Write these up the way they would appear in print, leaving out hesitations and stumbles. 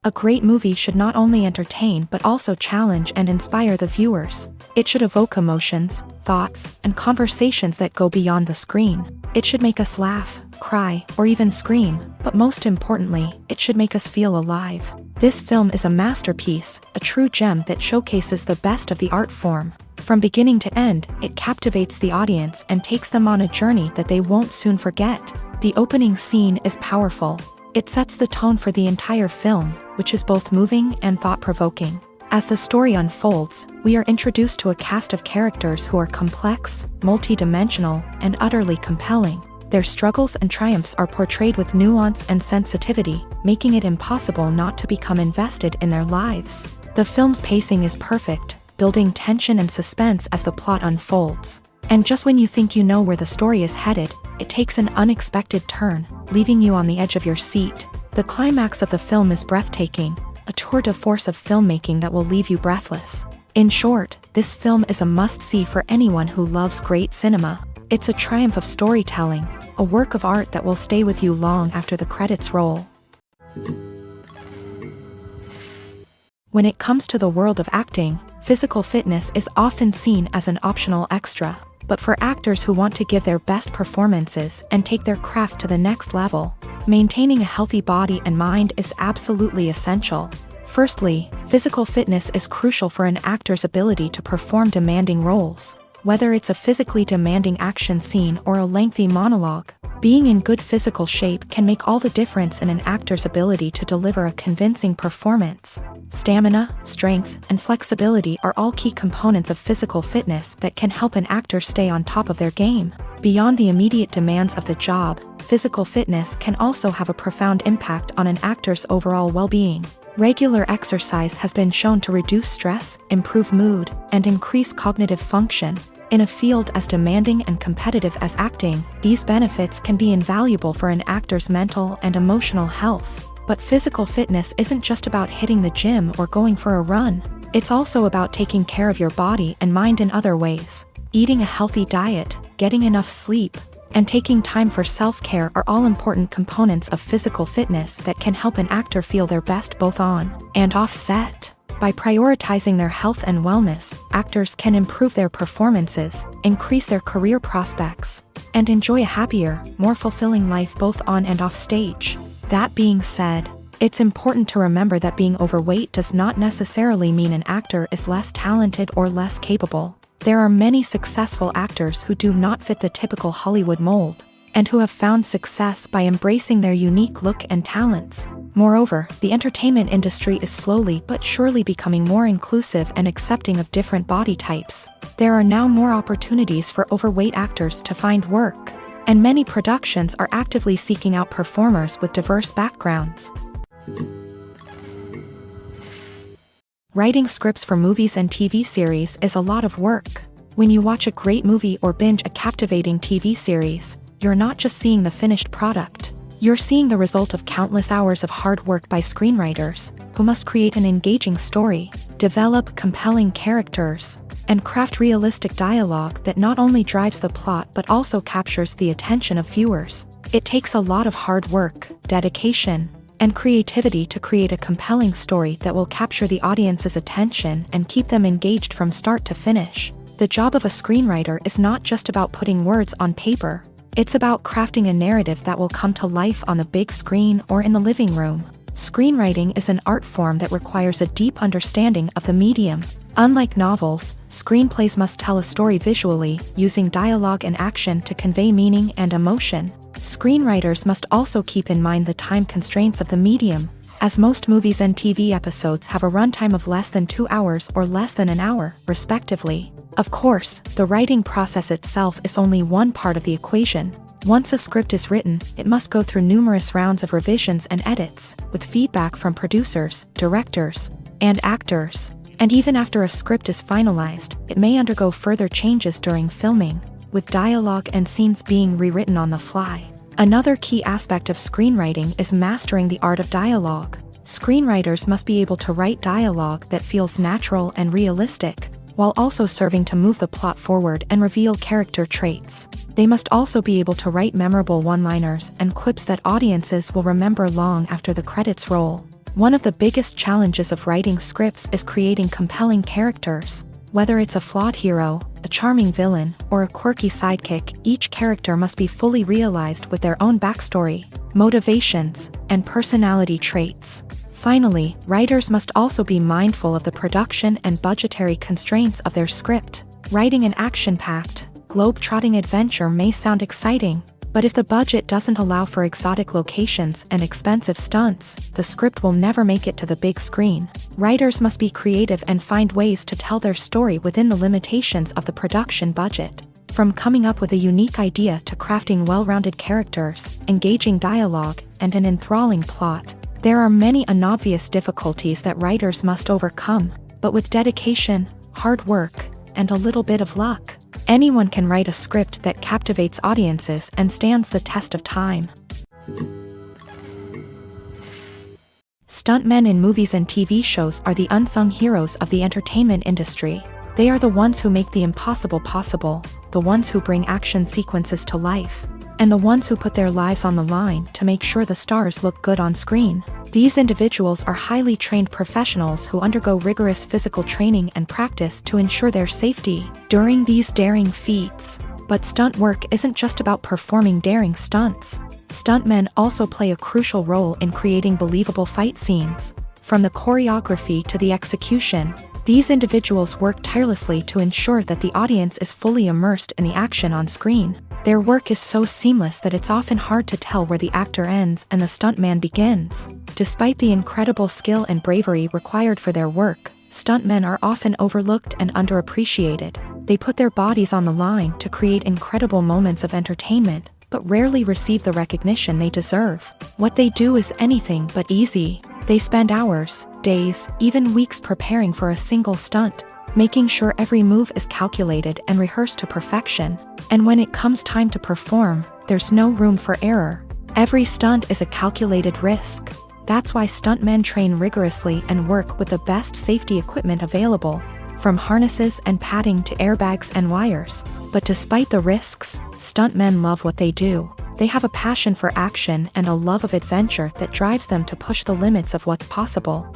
A great movie should not only entertain but also challenge and inspire the viewers. It should evoke emotions, thoughts, and conversations that go beyond the screen. It should make us laugh, cry, or even scream, but most importantly, it should make us feel alive. This film is a masterpiece, a true gem that showcases the best of the art form. From beginning to end, it captivates the audience and takes them on a journey that they won't soon forget. The opening scene is powerful. It sets the tone for the entire film, which is both moving and thought-provoking. As the story unfolds, we are introduced to a cast of characters who are complex, multi-dimensional, and utterly compelling. Their struggles and triumphs are portrayed with nuance and sensitivity, making it impossible not to become invested in their lives. The film's pacing is perfect, building tension and suspense as the plot unfolds. And just when you think you know where the story is headed, it takes an unexpected turn, leaving you on the edge of your seat. The climax of the film is breathtaking, a tour de force of filmmaking that will leave you breathless. In short, this film is a must-see for anyone who loves great cinema. It's a triumph of storytelling, a work of art that will stay with you long after the credits roll. When it comes to the world of acting, physical fitness is often seen as an optional extra. But for actors who want to give their best performances and take their craft to the next level, maintaining a healthy body and mind is absolutely essential. Firstly, physical fitness is crucial for an actor's ability to perform demanding roles. Whether it's a physically demanding action scene or a lengthy monologue, being in good physical shape can make all the difference in an actor's ability to deliver a convincing performance. Stamina, strength, and flexibility are all key components of physical fitness that can help an actor stay on top of their game. Beyond the immediate demands of the job, physical fitness can also have a profound impact on an actor's overall well-being. Regular exercise has been shown to reduce stress, improve mood, and increase cognitive function. In a field as demanding and competitive as acting, these benefits can be invaluable for an actor's mental and emotional health. But physical fitness isn't just about hitting the gym or going for a run. It's also about taking care of your body and mind in other ways. Eating a healthy diet, getting enough sleep, and taking time for self-care are all important components of physical fitness that can help an actor feel their best both on and off set. By prioritizing their health and wellness, actors can improve their performances, increase their career prospects, and enjoy a happier, more fulfilling life both on and off stage. That being said, it's important to remember that being overweight does not necessarily mean an actor is less talented or less capable. There are many successful actors who do not fit the typical Hollywood mold, and who have found success by embracing their unique look and talents. Moreover, the entertainment industry is slowly but surely becoming more inclusive and accepting of different body types. There are now more opportunities for overweight actors to find work, and many productions are actively seeking out performers with diverse backgrounds. Writing scripts for movies and TV series is a lot of work. When you watch a great movie or binge a captivating TV series, you're not just seeing the finished product. You're seeing the result of countless hours of hard work by screenwriters, who must create an engaging story, develop compelling characters, and craft realistic dialogue that not only drives the plot but also captures the attention of viewers. It takes a lot of hard work, dedication, and creativity to create a compelling story that will capture the audience's attention and keep them engaged from start to finish. The job of a screenwriter is not just about putting words on paper. It's about crafting a narrative that will come to life on the big screen or in the living room. Screenwriting is an art form that requires a deep understanding of the medium. Unlike novels, screenplays must tell a story visually, using dialogue and action to convey meaning and emotion. Screenwriters must also keep in mind the time constraints of the medium, as most movies and TV episodes have a runtime of less than 2 hours or less than an hour, respectively. Of course, the writing process itself is only one part of the equation. Once a script is written, it must go through numerous rounds of revisions and edits, with feedback from producers, directors, and actors. And even after a script is finalized, it may undergo further changes during filming, with dialogue and scenes being rewritten on the fly. Another key aspect of screenwriting is mastering the art of dialogue. Screenwriters must be able to write dialogue that feels natural and realistic, while also serving to move the plot forward and reveal character traits. They must also be able to write memorable one-liners and quips that audiences will remember long after the credits roll. One of the biggest challenges of writing scripts is creating compelling characters. Whether it's a flawed hero, a charming villain, or a quirky sidekick, each character must be fully realized with their own backstory, motivations, and personality traits. Finally, writers must also be mindful of the production and budgetary constraints of their script. Writing an action-packed, globe-trotting adventure may sound exciting, but if the budget doesn't allow for exotic locations and expensive stunts, the script will never make it to the big screen. Writers must be creative and find ways to tell their story within the limitations of the production budget. From coming up with a unique idea to crafting well-rounded characters, engaging dialogue, and an enthralling plot, there are many unobvious difficulties that writers must overcome, but with dedication, hard work, and a little bit of luck, anyone can write a script that captivates audiences and stands the test of time. Stuntmen in movies and TV shows are the unsung heroes of the entertainment industry. They are the ones who make the impossible possible, the ones who bring action sequences to life, and the ones who put their lives on the line to make sure the stars look good on screen. These individuals are highly trained professionals who undergo rigorous physical training and practice to ensure their safety during these daring feats. But stunt work isn't just about performing daring stunts. Stuntmen also play a crucial role in creating believable fight scenes. From the choreography to the execution, these individuals work tirelessly to ensure that the audience is fully immersed in the action on screen. Their work is so seamless that it's often hard to tell where the actor ends and the stuntman begins. Despite the incredible skill and bravery required for their work, stuntmen are often overlooked and underappreciated. They put their bodies on the line to create incredible moments of entertainment, but rarely receive the recognition they deserve. What they do is anything but easy. They spend hours, days, even weeks preparing for a single stunt, making sure every move is calculated and rehearsed to perfection. And when it comes time to perform, there's no room for error. Every stunt is a calculated risk. That's why stuntmen train rigorously and work with the best safety equipment available, from harnesses and padding to airbags and wires. But despite the risks, stuntmen love what they do. They have a passion for action and a love of adventure that drives them to push the limits of what's possible.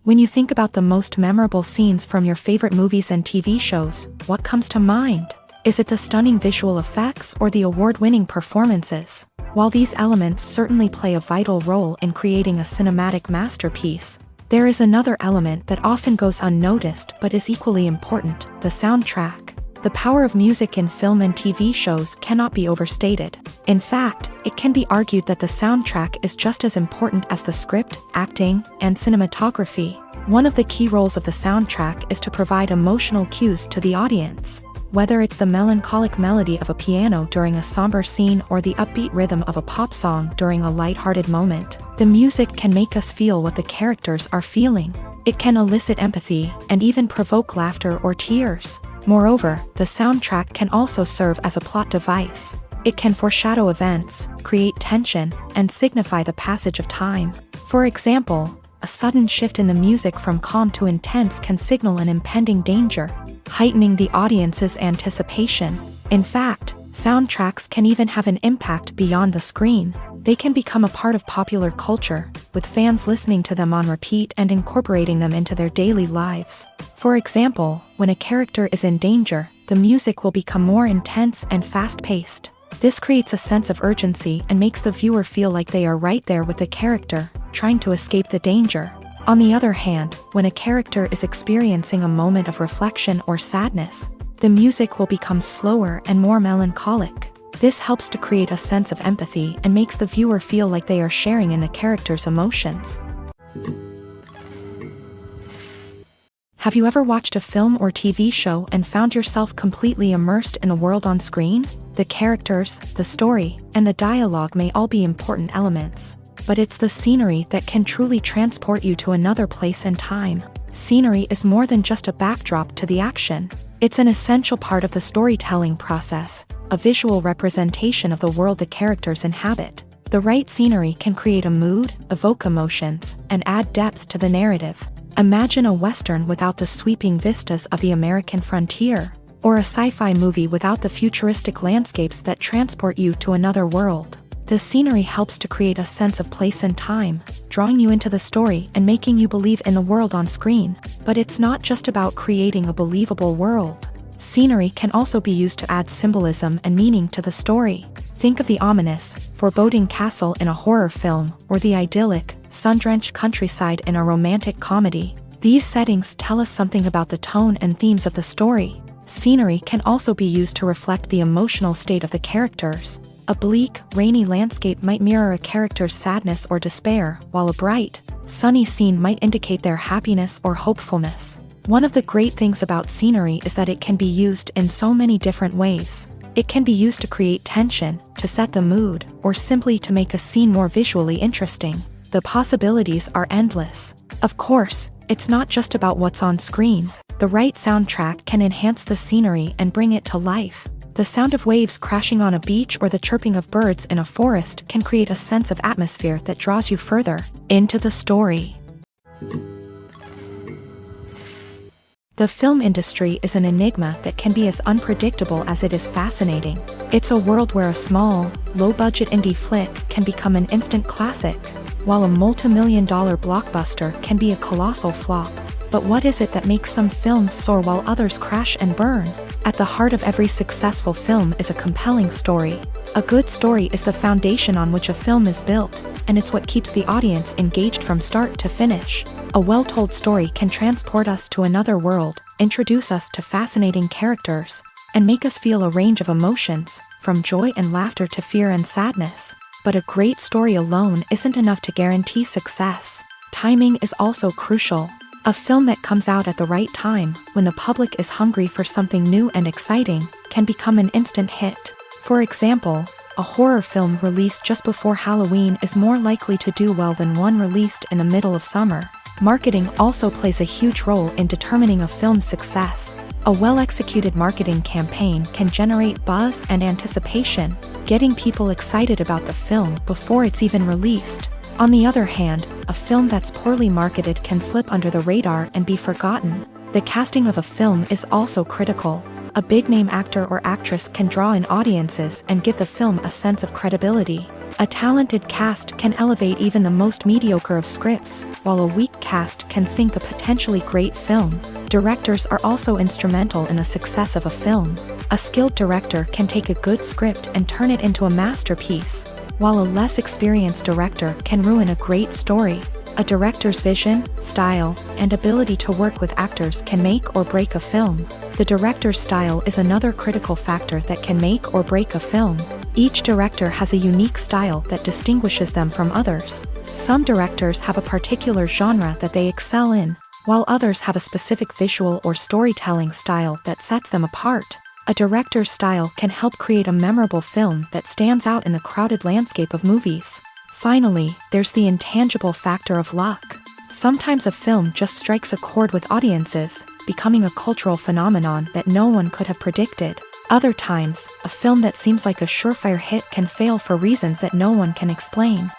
When you think about the most memorable scenes from your favorite movies and TV shows, what comes to mind? Is it the stunning visual effects or the award-winning performances? While these elements certainly play a vital role in creating a cinematic masterpiece, there is another element that often goes unnoticed but is equally important: the soundtrack. The power of music in film and TV shows cannot be overstated. In fact, it can be argued that the soundtrack is just as important as the script, acting, and cinematography. One of the key roles of the soundtrack is to provide emotional cues to the audience. Whether it's the melancholic melody of a piano during a somber scene or the upbeat rhythm of a pop song during a light-hearted moment, the music can make us feel what the characters are feeling. It can elicit empathy and even provoke laughter or tears. Moreover, the soundtrack can also serve as a plot device. It can foreshadow events, create tension, and signify the passage of time. For example, a sudden shift in the music from calm to intense can signal an impending danger, heightening the audience's anticipation. In fact, soundtracks can even have an impact beyond the screen. They can become a part of popular culture, with fans listening to them on repeat and incorporating them into their daily lives. For example, when a character is in danger, the music will become more intense and fast-paced, This creates a sense of urgency and makes the viewer feel like they are right there with the character, trying to escape the danger. On the other hand, when a character is experiencing a moment of reflection or sadness, the music will become slower and more melancholic. This helps to create a sense of empathy and makes the viewer feel like they are sharing in the character's emotions. Have you ever watched a film or TV show and found yourself completely immersed in the world on screen? The characters, the story, and the dialogue may all be important elements, but it's the scenery that can truly transport you to another place and time. Scenery is more than just a backdrop to the action. It's an essential part of the storytelling process, a visual representation of the world the characters inhabit. The right scenery can create a mood, evoke emotions, and add depth to the narrative. Imagine a Western without the sweeping vistas of the American frontier, or a sci-fi movie without the futuristic landscapes that transport you to another world. The scenery helps to create a sense of place and time, drawing you into the story and making you believe in the world on screen. But it's not just about creating a believable world. Scenery can also be used to add symbolism and meaning to the story. Think of the ominous, foreboding castle in a horror film, or the idyllic, sun-drenched countryside in a romantic comedy. These settings tell us something about the tone and themes of the story. Scenery can also be used to reflect the emotional state of the characters. A bleak, rainy landscape might mirror a character's sadness or despair, while a bright, sunny scene might indicate their happiness or hopefulness. One of the great things about scenery is that it can be used in so many different ways. It can be used to create tension, to set the mood, or simply to make a scene more visually interesting. The possibilities are endless. Of course, it's not just about what's on screen. The right soundtrack can enhance the scenery and bring it to life. The sound of waves crashing on a beach or the chirping of birds in a forest can create a sense of atmosphere that draws you further into the story. The film industry is an enigma that can be as unpredictable as it is fascinating. It's a world where a small, low-budget indie flick can become an instant classic, while a multi-million-dollar blockbuster can be a colossal flop. But what is it that makes some films soar while others crash and burn? At the heart of every successful film is a compelling story. A good story is the foundation on which a film is built, and it's what keeps the audience engaged from start to finish. A well-told story can transport us to another world, introduce us to fascinating characters, and make us feel a range of emotions, from joy and laughter to fear and sadness. But a great story alone isn't enough to guarantee success. Timing is also crucial. A film that comes out at the right time, when the public is hungry for something new and exciting, can become an instant hit. For example, a horror film released just before Halloween is more likely to do well than one released in the middle of summer. Marketing also plays a huge role in determining a film's success. A well-executed marketing campaign can generate buzz and anticipation, getting people excited about the film before it's even released. On the other hand, a film that's poorly marketed can slip under the radar and be forgotten. The casting of a film is also critical. A big-name actor or actress can draw in audiences and give the film a sense of credibility. A talented cast can elevate even the most mediocre of scripts, while a weak cast can sink a potentially great film. Directors are also instrumental in the success of a film. A skilled director can take a good script and turn it into a masterpiece, while a less experienced director can ruin a great story. A director's vision, style, and ability to work with actors can make or break a film. The director's style is another critical factor that can make or break a film. Each director has a unique style that distinguishes them from others. Some directors have a particular genre that they excel in, while others have a specific visual or storytelling style that sets them apart. A director's style can help create a memorable film that stands out in the crowded landscape of movies. Finally, there's the intangible factor of luck. Sometimes a film just strikes a chord with audiences, becoming a cultural phenomenon that no one could have predicted. Other times, a film that seems like a surefire hit can fail for reasons that no one can explain.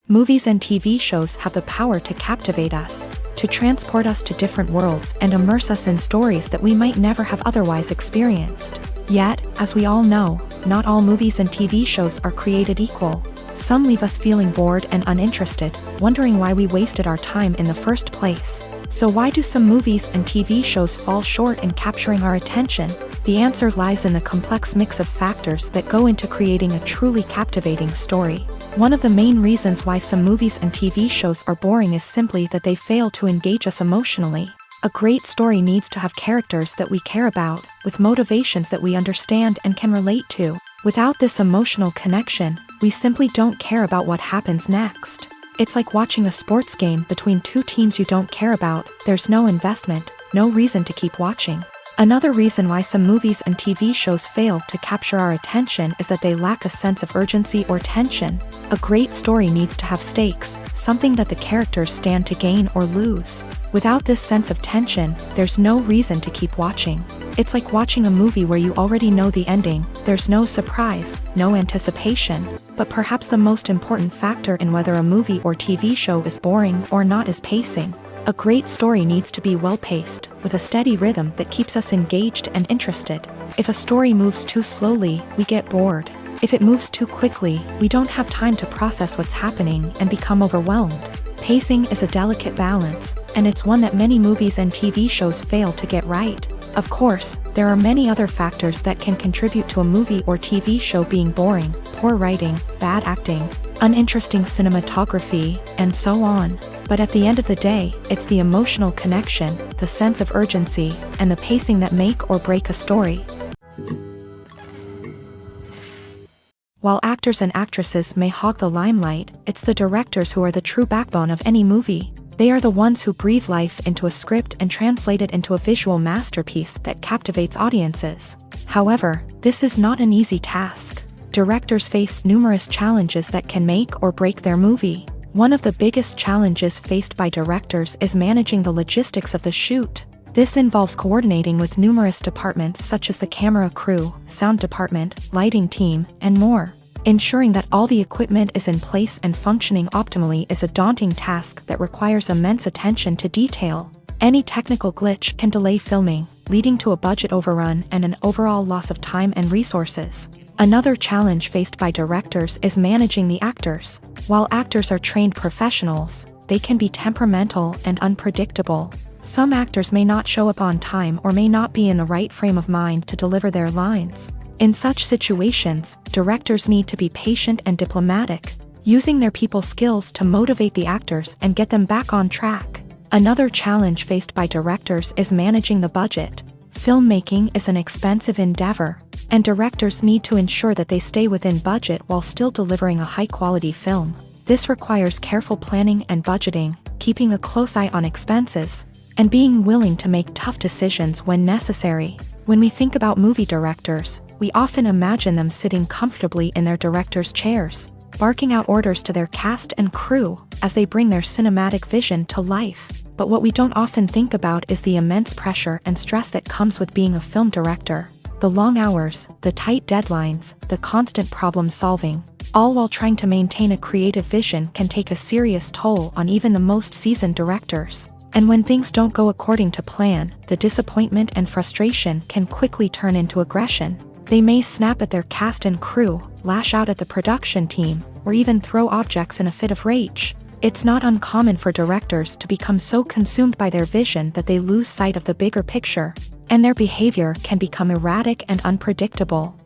Movies and TV shows have the power to captivate us, to transport us to different worlds and immerse us in stories that we might never have otherwise experienced. Yet, as we all know, not all movies and TV shows are created equal. Some leave us feeling bored and uninterested, wondering why we wasted our time in the first place. So why do some movies and TV shows fall short in capturing our attention? The answer lies in the complex mix of factors that go into creating a truly captivating story. One of the main reasons why some movies and TV shows are boring is simply that they fail to engage us emotionally. A great story needs to have characters that we care about, with motivations that we understand and can relate to. Without this emotional connection, we simply don't care about what happens next. It's like watching a sports game between two teams you don't care about. There's no investment, no reason to keep watching. Another reason why some movies and TV shows fail to capture our attention is that they lack a sense of urgency or tension. A great story needs to have stakes, something that the characters stand to gain or lose. Without this sense of tension, there's no reason to keep watching. It's like watching a movie where you already know the ending. There's no surprise, no anticipation. But perhaps the most important factor in whether a movie or TV show is boring or not is pacing. A great story needs to be well-paced, with a steady rhythm that keeps us engaged and interested. If a story moves too slowly, we get bored. If it moves too quickly, we don't have time to process what's happening and become overwhelmed. Pacing is a delicate balance, and it's one that many movies and TV shows fail to get right. Of course, there are many other factors that can contribute to a movie or TV show being boring: poor writing, bad acting, uninteresting cinematography, and so on. But at the end of the day, it's the emotional connection, the sense of urgency, and the pacing that make or break a story. While actors and actresses may hog the limelight, it's the directors who are the true backbone of any movie. They are the ones who breathe life into a script and translate it into a visual masterpiece that captivates audiences. However, this is not an easy task. Directors face numerous challenges that can make or break their movie. One of the biggest challenges faced by directors is managing the logistics of the shoot. This involves coordinating with numerous departments such as the camera crew, sound department, lighting team, and more. Ensuring that all the equipment is in place and functioning optimally is a daunting task that requires immense attention to detail. Any technical glitch can delay filming, leading to a budget overrun and an overall loss of time and resources. Another challenge faced by directors is managing the actors. While actors are trained professionals, they can be temperamental and unpredictable. Some actors may not show up on time or may not be in the right frame of mind to deliver their lines. In such situations, directors need to be patient and diplomatic, using their people skills to motivate the actors and get them back on track. Another challenge faced by directors is managing the budget. Filmmaking is an expensive endeavor, and directors need to ensure that they stay within budget while still delivering a high-quality film. This requires careful planning and budgeting, keeping a close eye on expenses, and being willing to make tough decisions when necessary. When we think about movie directors, we often imagine them sitting comfortably in their director's chairs, barking out orders to their cast and crew as they bring their cinematic vision to life. But what we don't often think about is the immense pressure and stress that comes with being a film director. The long hours, the tight deadlines, the constant problem solving, all while trying to maintain a creative vision can take a serious toll on even the most seasoned directors. And when things don't go according to plan, the disappointment and frustration can quickly turn into aggression. They may snap at their cast and crew, lash out at the production team, or even throw objects in a fit of rage. It's not uncommon for directors to become so consumed by their vision that they lose sight of the bigger picture, and their behavior can become erratic and unpredictable.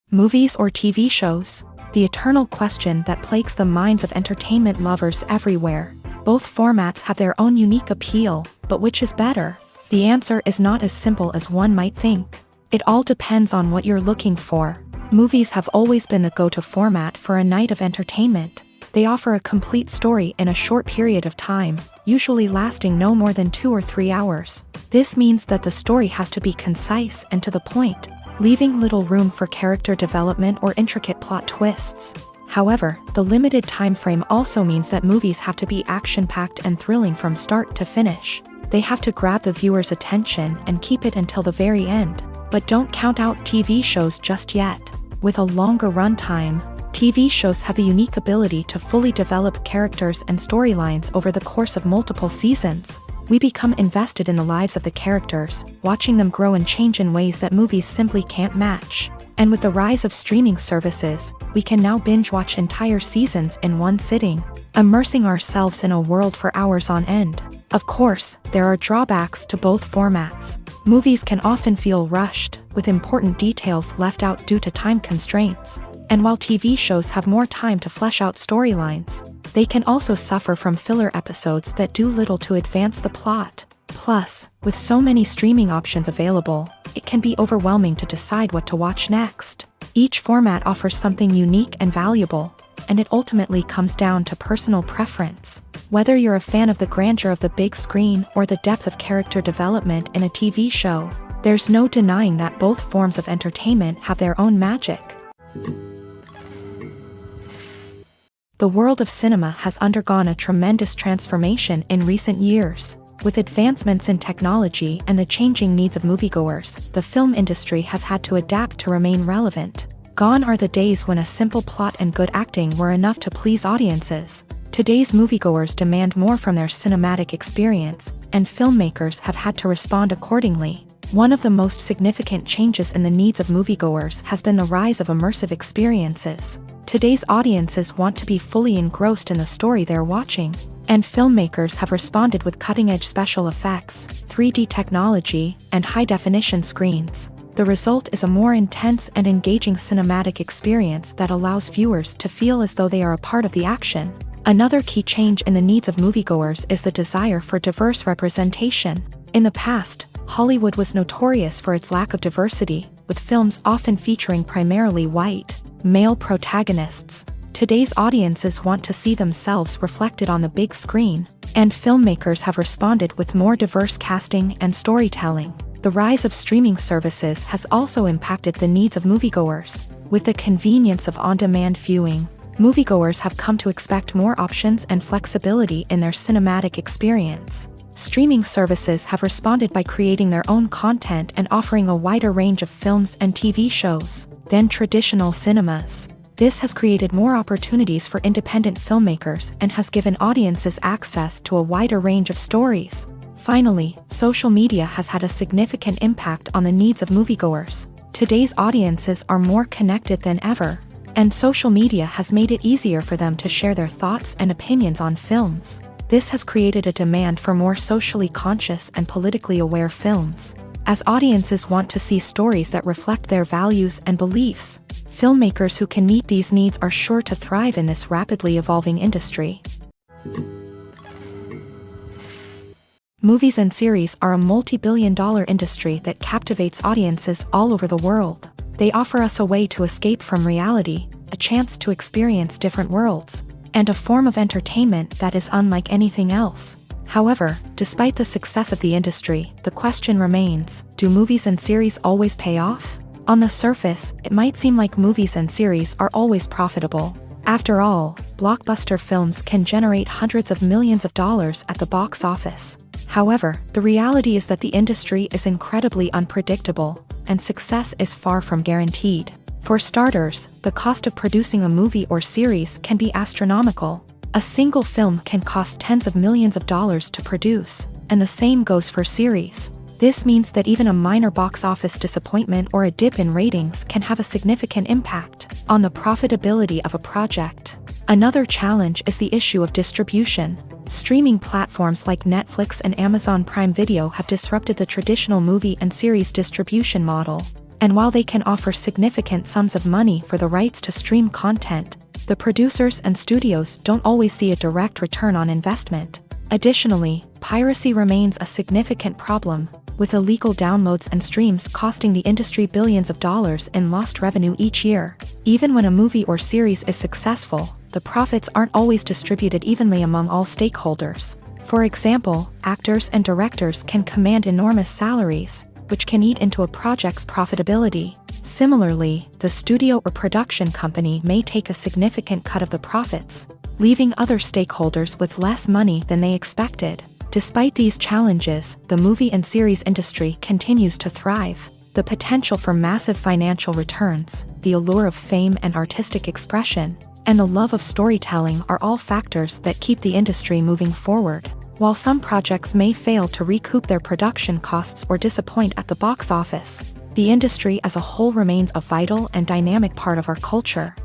Movies or TV shows? The eternal question that plagues the minds of entertainment lovers everywhere. Both formats have their own unique appeal, but which is better? The answer is not as simple as one might think. It all depends on what you're looking for. Movies have always been the go-to format for a night of entertainment. They offer a complete story in a short period of time, usually lasting no more than 2 or 3 hours. This means that the story has to be concise and to the point, leaving little room for character development or intricate plot twists. However, the limited time frame also means that movies have to be action-packed and thrilling from start to finish. They have to grab the viewer's attention and keep it until the very end. But don't count out TV shows just yet. With a longer runtime, TV shows have the unique ability to fully develop characters and storylines over the course of multiple seasons. We become invested in the lives of the characters, watching them grow and change in ways that movies simply can't match. And with the rise of streaming services, we can now binge watch entire seasons in one sitting. immersing ourselves in a world for hours on end. Of course, there are drawbacks to both formats. Movies can often feel rushed, with important details left out due to time constraints. And while TV shows have more time to flesh out storylines, they can also suffer from filler episodes that do little to advance the plot. Plus, with so many streaming options available, it can be overwhelming to decide what to watch next. Each format offers something unique and valuable, and it ultimately comes down to personal preference. Whether you're a fan of the grandeur of the big screen or the depth of character development in a TV show, there's no denying that both forms of entertainment have their own magic. The world of cinema has undergone a tremendous transformation in recent years. With advancements in technology and the changing needs of moviegoers, the film industry has had to adapt to remain relevant. Gone are the days when a simple plot and good acting were enough to please audiences. Today's moviegoers demand more from their cinematic experience, and filmmakers have had to respond accordingly. One of the most significant changes in the needs of moviegoers has been the rise of immersive experiences. Today's audiences want to be fully engrossed in the story they're watching, and filmmakers have responded with cutting-edge special effects, 3D technology, and high-definition screens. The result is a more intense and engaging cinematic experience that allows viewers to feel as though they are a part of the action. Another key change in the needs of moviegoers is the desire for diverse representation. In the past, Hollywood was notorious for its lack of diversity, with films often featuring primarily white, male protagonists. Today's audiences want to see themselves reflected on the big screen, and filmmakers have responded with more diverse casting and storytelling. The rise of streaming services has also impacted the needs of moviegoers. With the convenience of on-demand viewing, moviegoers have come to expect more options and flexibility in their cinematic experience. Streaming services have responded by creating their own content and offering a wider range of films and TV shows than traditional cinemas. This has created more opportunities for independent filmmakers and has given audiences access to a wider range of stories. Finally, social media has had a significant impact on the needs of moviegoers. Today's audiences are more connected than ever, and social media has made it easier for them to share their thoughts and opinions on films. This has created a demand for more socially conscious and politically aware films. As audiences want to see stories that reflect their values and beliefs, filmmakers who can meet these needs are sure to thrive in this rapidly evolving industry. Movies and series are a multi-billion-dollar industry that captivates audiences all over the world. They offer us a way to escape from reality, a chance to experience different worlds, and a form of entertainment that is unlike anything else. However, despite the success of the industry, the question remains, do movies and series always pay off? On the surface, it might seem like movies and series are always profitable. After all, blockbuster films can generate hundreds of millions of dollars at the box office. However, the reality is that the industry is incredibly unpredictable, and success is far from guaranteed. For starters, the cost of producing a movie or series can be astronomical. A single film can cost tens of millions of dollars to produce, and the same goes for series. This means that even a minor box office disappointment or a dip in ratings can have a significant impact on the profitability of a project. Another challenge is the issue of distribution. Streaming platforms like Netflix and Amazon Prime Video have disrupted the traditional movie and series distribution model. And while they can offer significant sums of money for the rights to stream content, the producers and studios don't always see a direct return on investment. Additionally, piracy remains a significant problem, with illegal downloads and streams costing the industry billions of dollars in lost revenue each year. Even when a movie or series is successful, the profits aren't always distributed evenly among all stakeholders. For example, actors and directors can command enormous salaries, which can eat into a project's profitability. Similarly, the studio or production company may take a significant cut of the profits, leaving other stakeholders with less money than they expected. Despite these challenges, the movie and series industry continues to thrive. The potential for massive financial returns, the allure of fame and artistic expression, and the love of storytelling are all factors that keep the industry moving forward. While some projects may fail to recoup their production costs or disappoint at the box office, the industry as a whole remains a vital and dynamic part of our culture.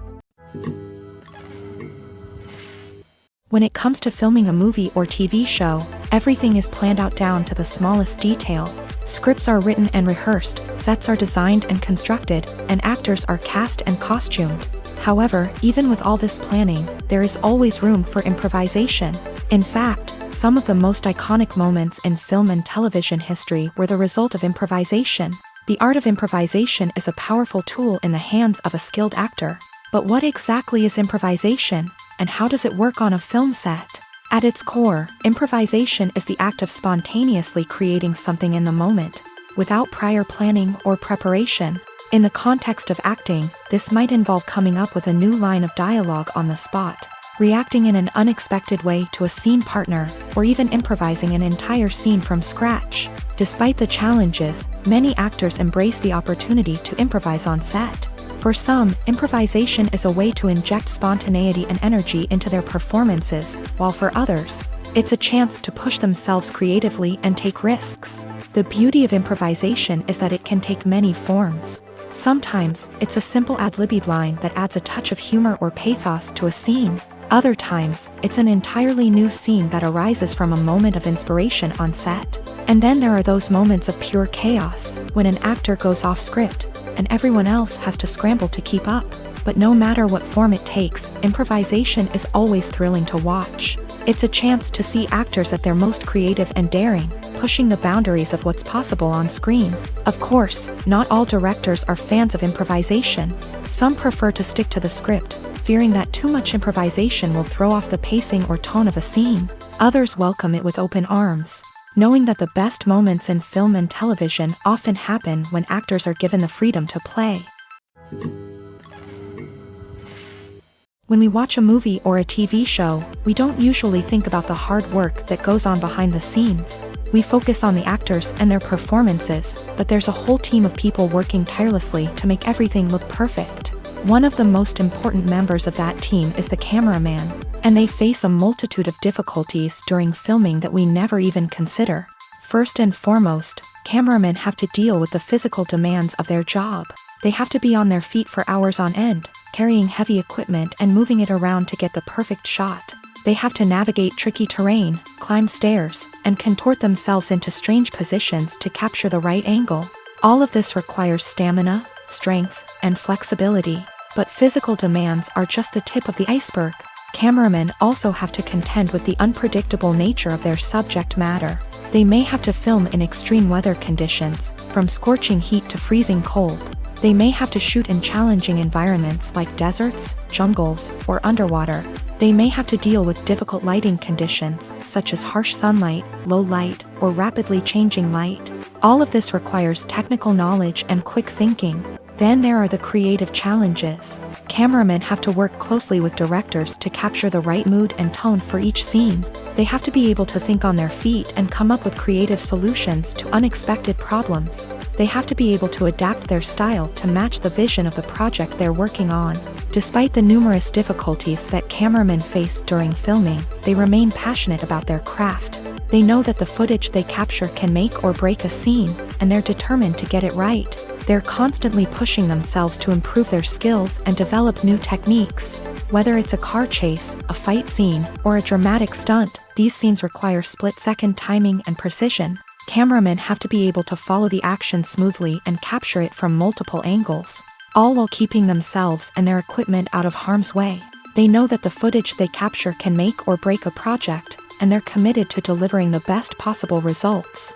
When it comes to filming a movie or TV show, everything is planned out down to the smallest detail. Scripts are written and rehearsed, sets are designed and constructed, and actors are cast and costumed. However, even with all this planning, there is always room for improvisation. In fact, some of the most iconic moments in film and television history were the result of improvisation. The art of improvisation is a powerful tool in the hands of a skilled actor. But what exactly is improvisation, and how does it work on a film set? At its core, improvisation is the act of spontaneously creating something in the moment, without prior planning or preparation. In the context of acting, this might involve coming up with a new line of dialogue on the spot, reacting in an unexpected way to a scene partner, or even improvising an entire scene from scratch. Despite the challenges, many actors embrace the opportunity to improvise on set. For some, improvisation is a way to inject spontaneity and energy into their performances, while for others, it's a chance to push themselves creatively and take risks. The beauty of improvisation is that it can take many forms. Sometimes, it's a simple ad-libbed line that adds a touch of humor or pathos to a scene. Other times, it's an entirely new scene that arises from a moment of inspiration on set. And then there are those moments of pure chaos, when an actor goes off script, and everyone else has to scramble to keep up. But no matter what form it takes, improvisation is always thrilling to watch. It's a chance to see actors at their most creative and daring, pushing the boundaries of what's possible on screen. Of course, not all directors are fans of improvisation. Some prefer to stick to the script, fearing that too much improvisation will throw off the pacing or tone of a scene. Others welcome it with open arms, knowing that the best moments in film and television often happen when actors are given the freedom to play. When we watch a movie or a TV show, we don't usually think about the hard work that goes on behind the scenes. We focus on the actors and their performances, but there's a whole team of people working tirelessly to make everything look perfect. One of the most important members of that team is the cameraman, and they face a multitude of difficulties during filming that we never even consider. First and foremost, cameramen have to deal with the physical demands of their job. They have to be on their feet for hours on end, carrying heavy equipment and moving it around to get the perfect shot. They have to navigate tricky terrain, climb stairs, and contort themselves into strange positions to capture the right angle. All of this requires stamina, strength, and flexibility. But physical demands are just the tip of the iceberg. Cameramen also have to contend with the unpredictable nature of their subject matter. They may have to film in extreme weather conditions, from scorching heat to freezing cold. They may have to shoot in challenging environments like deserts, jungles, or underwater. They may have to deal with difficult lighting conditions, such as harsh sunlight, low light, or rapidly changing light. All of this requires technical knowledge and quick thinking. Then there are the creative challenges. Cameramen have to work closely with directors to capture the right mood and tone for each scene. They have to be able to think on their feet and come up with creative solutions to unexpected problems. They have to be able to adapt their style to match the vision of the project they're working on. Despite the numerous difficulties that cameramen face during filming, they remain passionate about their craft. They know that the footage they capture can make or break a scene, and they're determined to get it right. They're constantly pushing themselves to improve their skills and develop new techniques. Whether it's a car chase, a fight scene, or a dramatic stunt, these scenes require split-second timing and precision. Cameramen have to be able to follow the action smoothly and capture it from multiple angles, all while keeping themselves and their equipment out of harm's way. They know that the footage they capture can make or break a project, and they're committed to delivering the best possible results.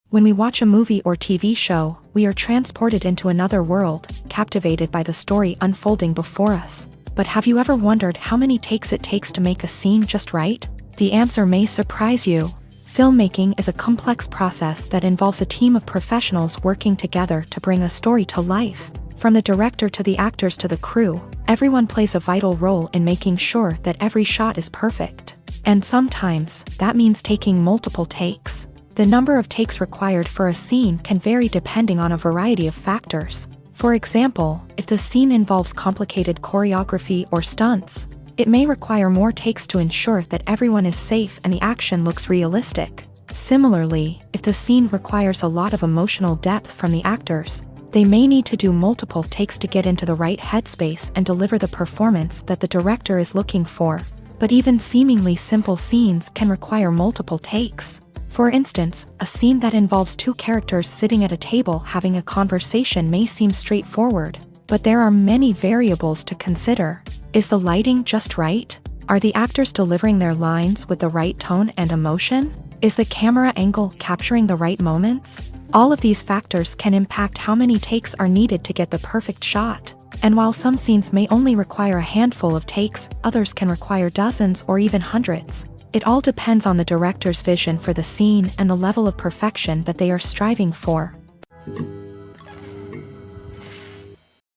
When we watch a movie or TV show, we are transported into another world, captivated by the story unfolding before us. But have you ever wondered how many takes it takes to make a scene just right? The answer may surprise you. Filmmaking is a complex process that involves a team of professionals working together to bring a story to life. From the director to the actors to the crew, everyone plays a vital role in making sure that every shot is perfect. And sometimes, that means taking multiple takes. The number of takes required for a scene can vary depending on a variety of factors. For example, if the scene involves complicated choreography or stunts, it may require more takes to ensure that everyone is safe and the action looks realistic. Similarly, if the scene requires a lot of emotional depth from the actors, They may need to do multiple takes to get into the right headspace and deliver the performance that the director is looking for. But even seemingly simple scenes can require multiple takes. For instance, a scene that involves two characters sitting at a table having a conversation may seem straightforward, but there are many variables to consider. Is the lighting just right? Are the actors delivering their lines with the right tone and emotion? Is the camera angle capturing the right moments? All of these factors can impact how many takes are needed to get the perfect shot. And while some scenes may only require a handful of takes, others can require dozens or even hundreds. It all depends on the director's vision for the scene and the level of perfection that they are striving for.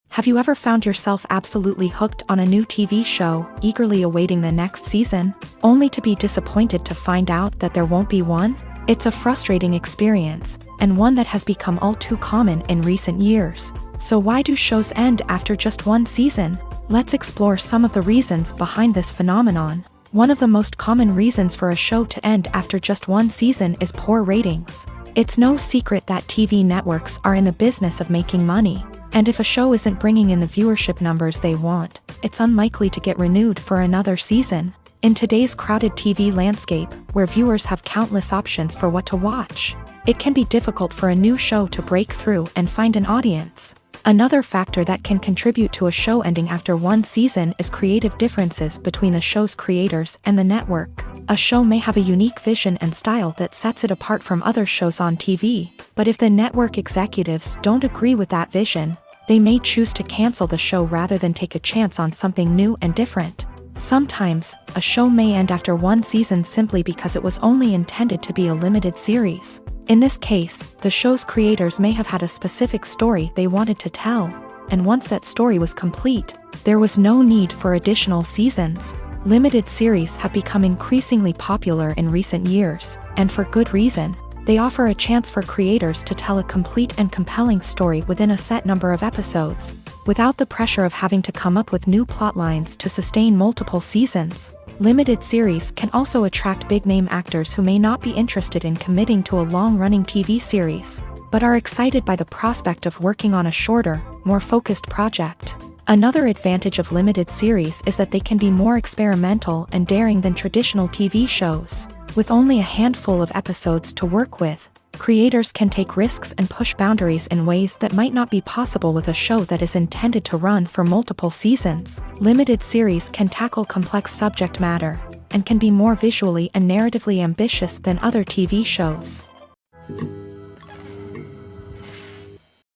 Have you ever found yourself absolutely hooked on a new TV show, eagerly awaiting the next season, only to be disappointed to find out that there won't be one? It's a frustrating experience, and one that has become all too common in recent years. So why do shows end after just one season? Let's explore some of the reasons behind this phenomenon. One of the most common reasons for a show to end after just one season is poor ratings. It's no secret that TV networks are in the business of making money, and if a show isn't bringing in the viewership numbers they want, it's unlikely to get renewed for another season. In today's crowded TV landscape, where viewers have countless options for what to watch, it can be difficult for a new show to break through and find an audience. Another factor that can contribute to a show ending after one season is creative differences between the show's creators and the network. A show may have a unique vision and style that sets it apart from other shows on TV, but if the network executives don't agree with that vision, they may choose to cancel the show rather than take a chance on something new and different. Sometimes, a show may end after one season simply because it was only intended to be a limited series. In this case, the show's creators may have had a specific story they wanted to tell, and once that story was complete, there was no need for additional seasons. Limited series have become increasingly popular in recent years, and for good reason. They offer a chance for creators to tell a complete and compelling story within a set number of episodes, without the pressure of having to come up with new plotlines to sustain multiple seasons. Limited series can also attract big-name actors who may not be interested in committing to a long-running TV series, but are excited by the prospect of working on a shorter, more focused project. Another advantage of limited series is that they can be more experimental and daring than traditional TV shows. With only a handful of episodes to work with, creators can take risks and push boundaries in ways that might not be possible with a show that is intended to run for multiple seasons. Limited series can tackle complex subject matter, and can be more visually and narratively ambitious than other TV shows.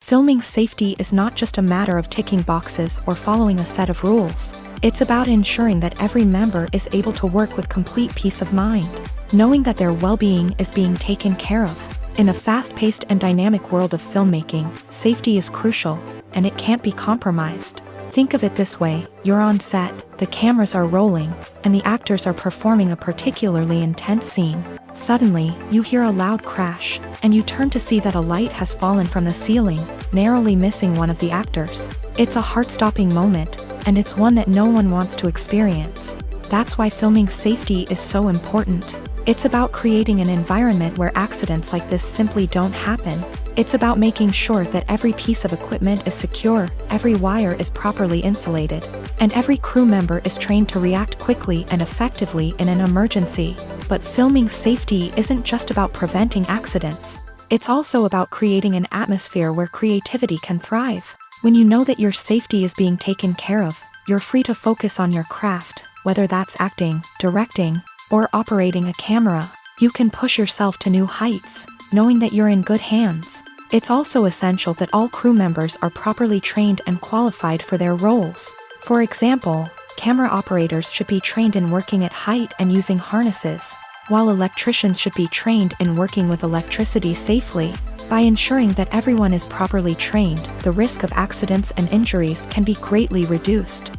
Filming safety is not just a matter of ticking boxes or following a set of rules. It's about ensuring that every member is able to work with complete peace of mind, knowing that their well-being is being taken care of. In a fast-paced and dynamic world of filmmaking, safety is crucial, and it can't be compromised. Think of it this way: you're on set, the cameras are rolling, and the actors are performing a particularly intense scene. Suddenly, you hear a loud crash, and you turn to see that a light has fallen from the ceiling, narrowly missing one of the actors. It's a heart-stopping moment, and it's one that no one wants to experience. That's why filming safety is so important. It's about creating an environment where accidents like this simply don't happen. It's about making sure that every piece of equipment is secure, every wire is properly insulated, and every crew member is trained to react quickly and effectively in an emergency. But filming safety isn't just about preventing accidents. It's also about creating an atmosphere where creativity can thrive. When you know that your safety is being taken care of, you're free to focus on your craft, whether that's acting, directing, or operating a camera. You can push yourself to new heights, knowing that you're in good hands. It's also essential that all crew members are properly trained and qualified for their roles. For example, camera operators should be trained in working at height and using harnesses, while electricians should be trained in working with electricity safely. By ensuring that everyone is properly trained, the risk of accidents and injuries can be greatly reduced.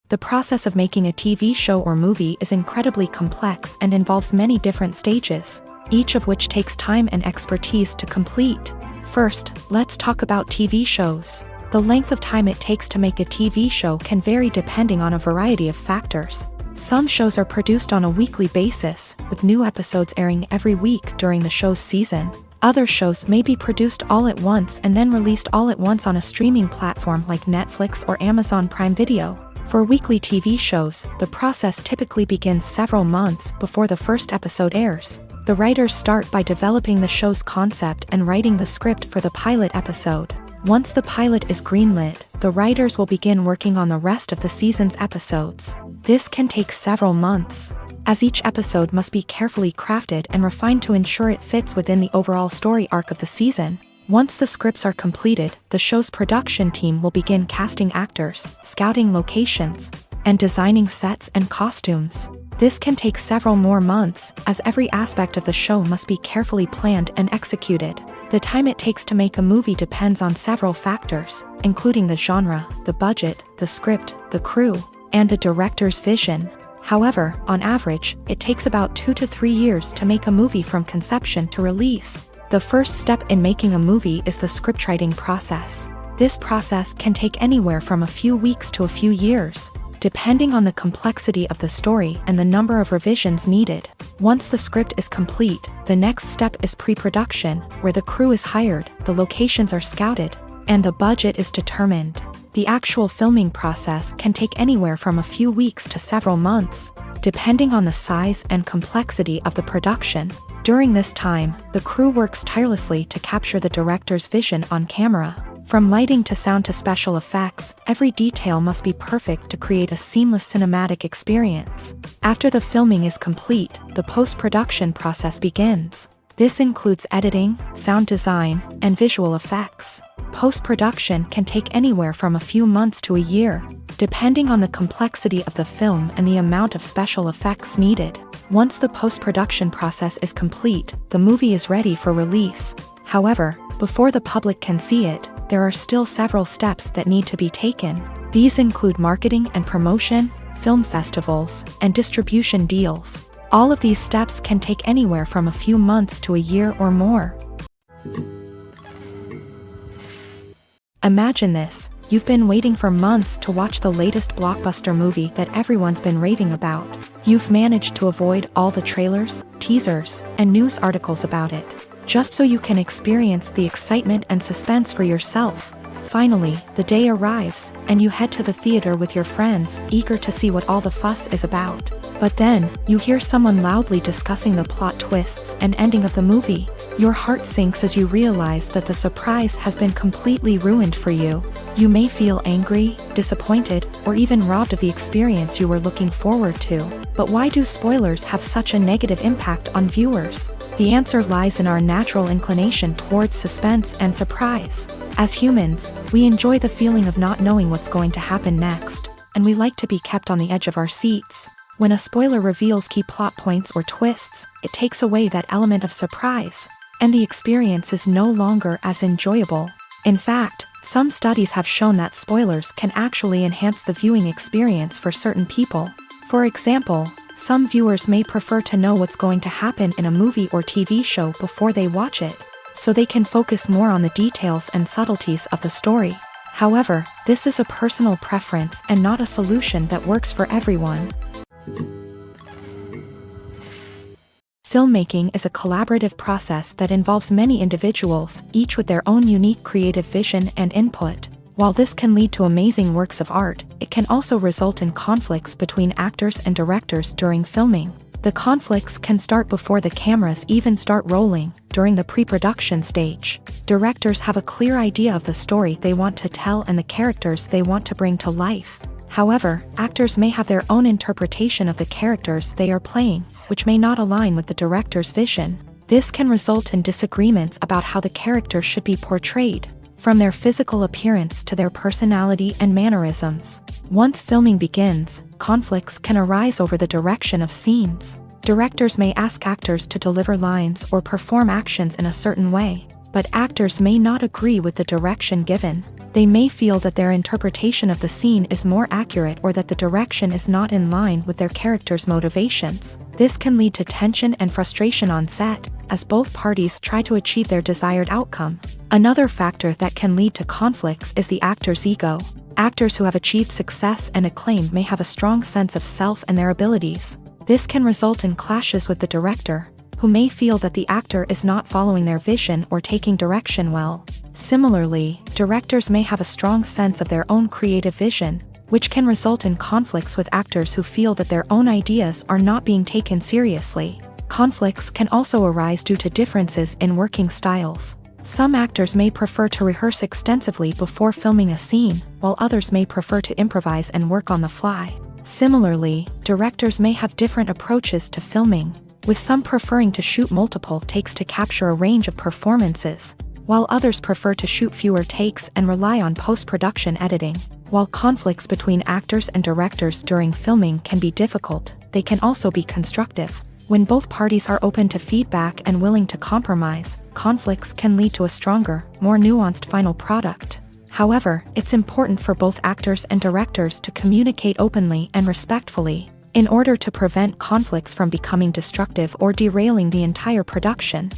The process of making a TV show or movie is incredibly complex and involves many different stages, each of which takes time and expertise to complete. First, let's talk about TV shows. The length of time it takes to make a TV show can vary depending on a variety of factors. Some shows are produced on a weekly basis, with new episodes airing every week during the show's season. Other shows may be produced all at once and then released all at once on a streaming platform like Netflix or Amazon Prime Video. For weekly TV shows, the process typically begins several months before the first episode airs. The writers start by developing the show's concept and writing the script for the pilot episode. Once the pilot is greenlit, the writers will begin working on the rest of the season's episodes. This can take several months, as each episode must be carefully crafted and refined to ensure it fits within the overall story arc of the season. Once the scripts are completed, the show's production team will begin casting actors, scouting locations, and designing sets and costumes. This can take several more months, as every aspect of the show must be carefully planned and executed. The time it takes to make a movie depends on several factors, including the genre, the budget, the script, the crew, and the director's vision. However, on average, it takes about 2 to 3 years to make a movie from conception to release. The first step in making a movie is the scriptwriting process. This process can take anywhere from a few weeks to a few years, depending on the complexity of the story and the number of revisions needed. Once the script is complete, the next step is pre-production, where the crew is hired, the locations are scouted, and the budget is determined. The actual filming process can take anywhere from a few weeks to several months, depending on the size and complexity of the production. During this time, the crew works tirelessly to capture the director's vision on camera. From lighting to sound to special effects, every detail must be perfect to create a seamless cinematic experience. After the filming is complete, the post-production process begins. This includes editing, sound design, and visual effects. Post-production can take anywhere from a few months to a year, depending on the complexity of the film and the amount of special effects needed. Once the post-production process is complete, the movie is ready for release. However, before the public can see it, there are still several steps that need to be taken. These include marketing and promotion, film festivals, and distribution deals. All of these steps can take anywhere from a few months to a year or more. Imagine this: you've been waiting for months to watch the latest blockbuster movie that everyone's been raving about. You've managed to avoid all the trailers, teasers, and news articles about it, just so you can experience the excitement and suspense for yourself. Finally, the day arrives, and you head to the theater with your friends, eager to see what all the fuss is about. But then, you hear someone loudly discussing the plot twists and ending of the movie. Your heart sinks as you realize that the surprise has been completely ruined for you. You may feel angry, disappointed, or even robbed of the experience you were looking forward to. But why do spoilers have such a negative impact on viewers? The answer lies in our natural inclination towards suspense and surprise. As humans, we enjoy the feeling of not knowing what's going to happen next, and we like to be kept on the edge of our seats. When a spoiler reveals key plot points or twists, it takes away that element of surprise, and the experience is no longer as enjoyable. In fact, some studies have shown that spoilers can actually enhance the viewing experience for certain people. For example, some viewers may prefer to know what's going to happen in a movie or TV show before they watch it, so they can focus more on the details and subtleties of the story. However, this is a personal preference and not a solution that works for everyone. Filmmaking is a collaborative process that involves many individuals, each with their own unique creative vision and input. While this can lead to amazing works of art, it can also result in conflicts between actors and directors during filming. The conflicts can start before the cameras even start rolling, during the pre-production stage. Directors have a clear idea of the story they want to tell and the characters they want to bring to life. However, actors may have their own interpretation of the characters they are playing, which may not align with the director's vision. This can result in disagreements about how the character should be portrayed, from their physical appearance to their personality and mannerisms. Once filming begins, conflicts can arise over the direction of scenes. Directors may ask actors to deliver lines or perform actions in a certain way, but actors may not agree with the direction given. They may feel that their interpretation of the scene is more accurate or that the direction is not in line with their character's motivations. This can lead to tension and frustration on set, as both parties try to achieve their desired outcome. Another factor that can lead to conflicts is the actor's ego. Actors who have achieved success and acclaim may have a strong sense of self and their abilities. This can result in clashes with the director, who may feel that the actor is not following their vision or taking direction well. Similarly, directors may have a strong sense of their own creative vision, which can result in conflicts with actors who feel that their own ideas are not being taken seriously. Conflicts can also arise due to differences in working styles. Some actors may prefer to rehearse extensively before filming a scene, while others may prefer to improvise and work on the fly. Similarly, directors may have different approaches to filming, with some preferring to shoot multiple takes to capture a range of performances, while others prefer to shoot fewer takes and rely on post-production editing. While conflicts between actors and directors during filming can be difficult, they can also be constructive. When both parties are open to feedback and willing to compromise, conflicts can lead to a stronger, more nuanced final product. However, it's important for both actors and directors to communicate openly and respectfully, in order to prevent conflicts from becoming destructive or derailing the entire production.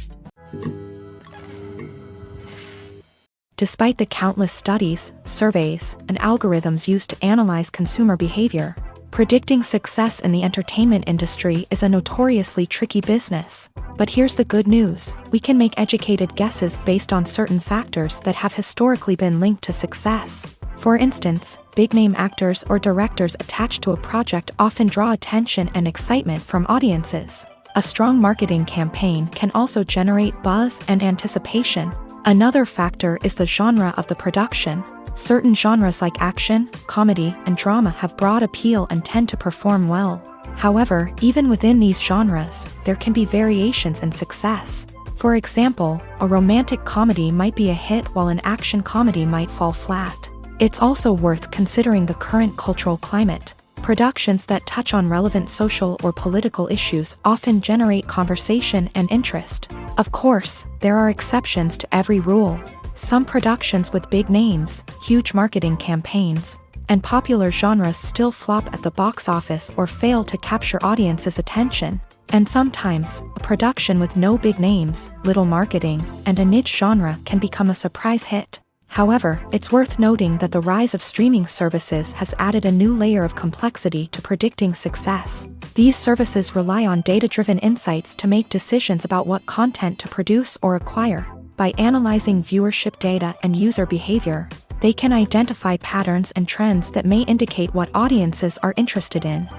Despite the countless studies, surveys, and algorithms used to analyze consumer behavior, predicting success in the entertainment industry is a notoriously tricky business. But here's the good news: we can make educated guesses based on certain factors that have historically been linked to success. For instance, big-name actors or directors attached to a project often draw attention and excitement from audiences. A strong marketing campaign can also generate buzz and anticipation. Another factor is the genre of the production. Certain genres like action, comedy, and drama have broad appeal and tend to perform well. However, even within these genres, there can be variations in success. For example, a romantic comedy might be a hit while an action comedy might fall flat. It's also worth considering the current cultural climate. Productions that touch on relevant social or political issues often generate conversation and interest. Of course, there are exceptions to every rule. Some productions with big names, huge marketing campaigns, and popular genres still flop at the box office or fail to capture audiences' attention. And sometimes, a production with no big names, little marketing, and a niche genre can become a surprise hit. However, it's worth noting that the rise of streaming services has added a new layer of complexity to predicting success. These services rely on data-driven insights to make decisions about what content to produce or acquire. By analyzing viewership data and user behavior, they can identify patterns and trends that may indicate what audiences are interested in.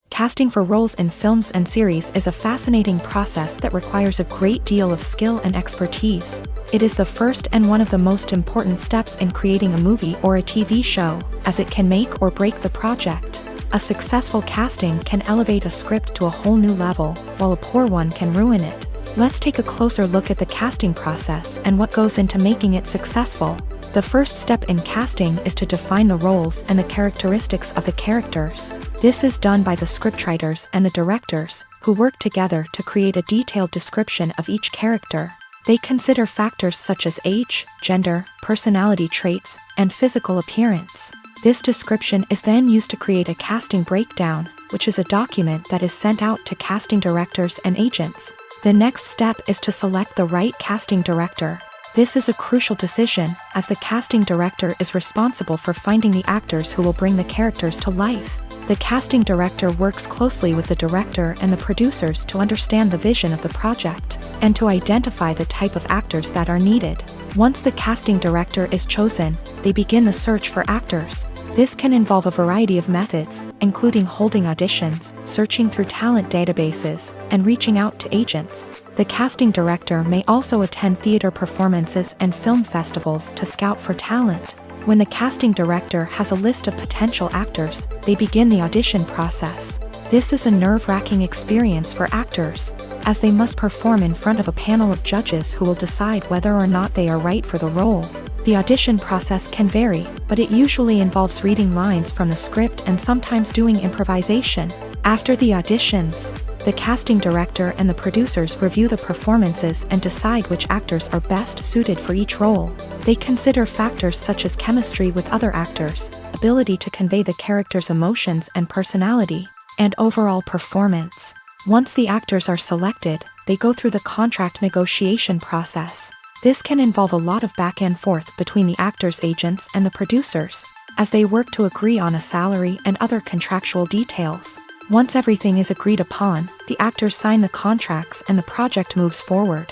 Casting for roles in films and series is a fascinating process that requires a great deal of skill and expertise. It is the first and one of the most important steps in creating a movie or a TV show, as it can make or break the project. A successful casting can elevate a script to a whole new level, while a poor one can ruin it. Let's take a closer look at the casting process and what goes into making it successful. The first step in casting is to define the roles and the characteristics of the characters. This is done by the scriptwriters and the directors, who work together to create a detailed description of each character. They consider factors such as age, gender, personality traits, and physical appearance. This description is then used to create a casting breakdown, which is a document that is sent out to casting directors and agents. The next step is to select the right casting director. This is a crucial decision, as the casting director is responsible for finding the actors who will bring the characters to life. The casting director works closely with the director and the producers to understand the vision of the project, and to identify the type of actors that are needed. Once the casting director is chosen, they begin the search for actors. This can involve a variety of methods, including holding auditions, searching through talent databases, and reaching out to agents. The casting director may also attend theater performances and film festivals to scout for talent. When the casting director has a list of potential actors, they begin the audition process. This is a nerve-wracking experience for actors, as they must perform in front of a panel of judges who will decide whether or not they are right for the role. The audition process can vary, but it usually involves reading lines from the script and sometimes doing improvisation. After the auditions, the casting director and the producers review the performances and decide which actors are best suited for each role. They consider factors such as chemistry with other actors, ability to convey the character's emotions and personality, and overall performance. Once the actors are selected, they go through the contract negotiation process. This can involve a lot of back and forth between the actors' agents and the producers, as they work to agree on a salary and other contractual details. Once everything is agreed upon, the actors sign the contracts and the project moves forward.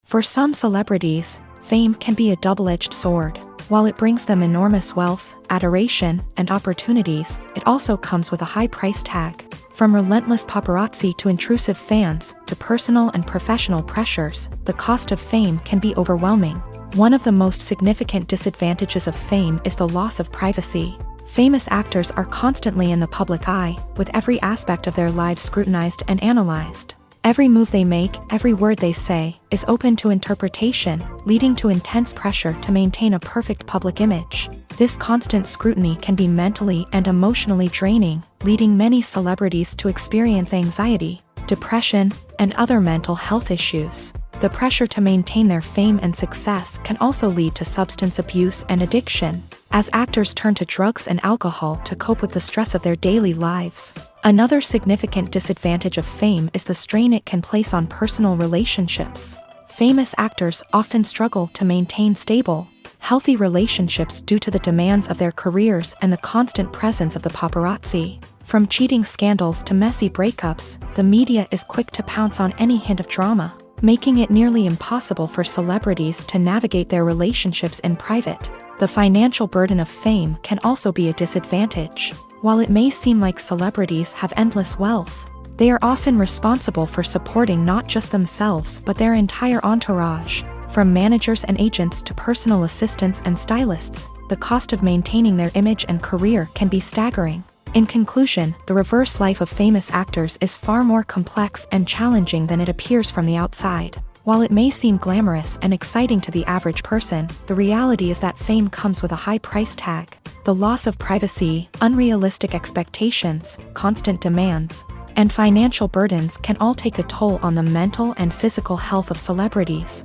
For some celebrities, fame can be a double-edged sword. While it brings them enormous wealth, adoration, and opportunities, it also comes with a high price tag. From relentless paparazzi to intrusive fans, to personal and professional pressures, the cost of fame can be overwhelming. One of the most significant disadvantages of fame is the loss of privacy. Famous actors are constantly in the public eye, with every aspect of their lives scrutinized and analyzed. Every move they make, every word they say, is open to interpretation, leading to intense pressure to maintain a perfect public image. This constant scrutiny can be mentally and emotionally draining, leading many celebrities to experience anxiety, depression, and other mental health issues. The pressure to maintain their fame and success can also lead to substance abuse and addiction, as actors turn to drugs and alcohol to cope with the stress of their daily lives. Another significant disadvantage of fame is the strain it can place on personal relationships. Famous actors often struggle to maintain stable, healthy relationships due to the demands of their careers and the constant presence of the paparazzi. From cheating scandals to messy breakups, the media is quick to pounce on any hint of drama, making it nearly impossible for celebrities to navigate their relationships in private. The financial burden of fame can also be a disadvantage. While it may seem like celebrities have endless wealth, they are often responsible for supporting not just themselves but their entire entourage. From managers and agents to personal assistants and stylists, the cost of maintaining their image and career can be staggering. In conclusion, the reverse life of famous actors is far more complex and challenging than it appears from the outside. While it may seem glamorous and exciting to the average person, the reality is that fame comes with a high price tag. The loss of privacy, unrealistic expectations, constant demands, and financial burdens can all take a toll on the mental and physical health of celebrities.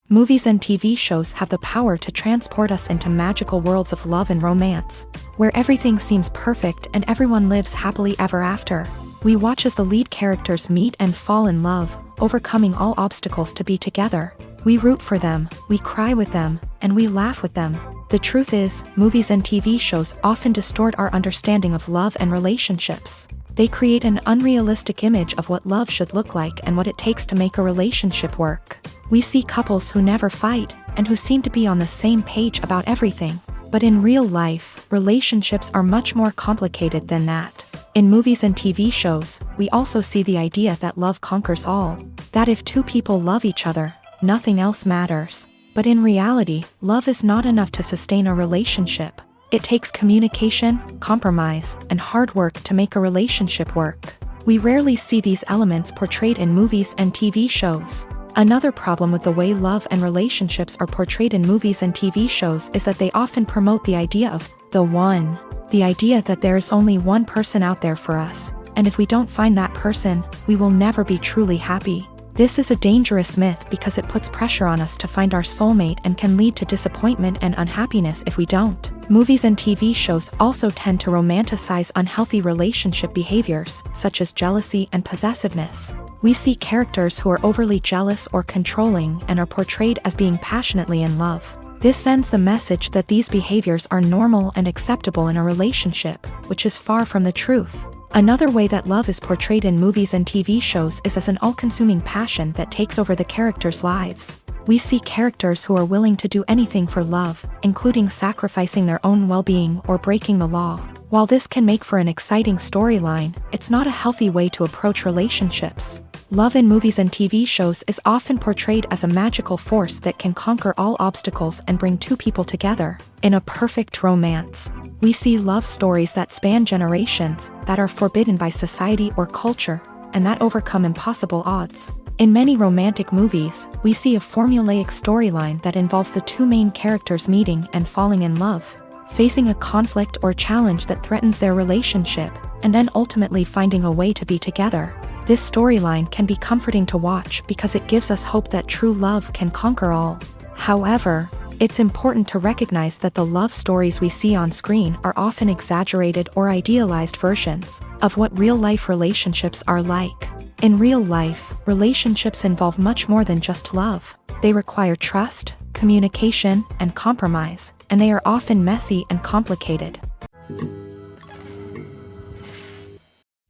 Movies and TV shows have the power to transport us into magical worlds of love and romance, where everything seems perfect and everyone lives happily ever after. We watch as the lead characters meet and fall in love, overcoming all obstacles to be together. We root for them, we cry with them, and we laugh with them. The truth is, movies and TV shows often distort our understanding of love and relationships. They create an unrealistic image of what love should look like and what it takes to make a relationship work. We see couples who never fight, and who seem to be on the same page about everything. But in real life, relationships are much more complicated than that. In movies and TV shows, we also see the idea that love conquers all. That if two people love each other, nothing else matters. But in reality, love is not enough to sustain a relationship. It takes communication, compromise, and hard work to make a relationship work. We rarely see these elements portrayed in movies and TV shows. Another problem with the way love and relationships are portrayed in movies and TV shows is that they often promote the idea of the one. The idea that there is only one person out there for us, and if we don't find that person, we will never be truly happy. This is a dangerous myth because it puts pressure on us to find our soulmate and can lead to disappointment and unhappiness if we don't. Movies and TV shows also tend to romanticize unhealthy relationship behaviors, such as jealousy and possessiveness. We see characters who are overly jealous or controlling and are portrayed as being passionately in love. This sends the message that these behaviors are normal and acceptable in a relationship, which is far from the truth. Another way that love is portrayed in movies and TV shows is as an all-consuming passion that takes over the characters' lives. We see characters who are willing to do anything for love, including sacrificing their own well-being or breaking the law. While this can make for an exciting storyline, it's not a healthy way to approach relationships. Love in movies and TV shows is often portrayed as a magical force that can conquer all obstacles and bring two people together in a perfect romance. We see love stories that span generations, that are forbidden by society or culture, and that overcome impossible odds. In many romantic movies, we see a formulaic storyline that involves the two main characters meeting and falling in love, facing a conflict or challenge that threatens their relationship, and then ultimately finding a way to be together. This storyline can be comforting to watch because it gives us hope that true love can conquer all. However, it's important to recognize that the love stories we see on screen are often exaggerated or idealized versions of what real-life relationships are like. In real life, relationships involve much more than just love. They require trust, communication, and compromise, and they are often messy and complicated.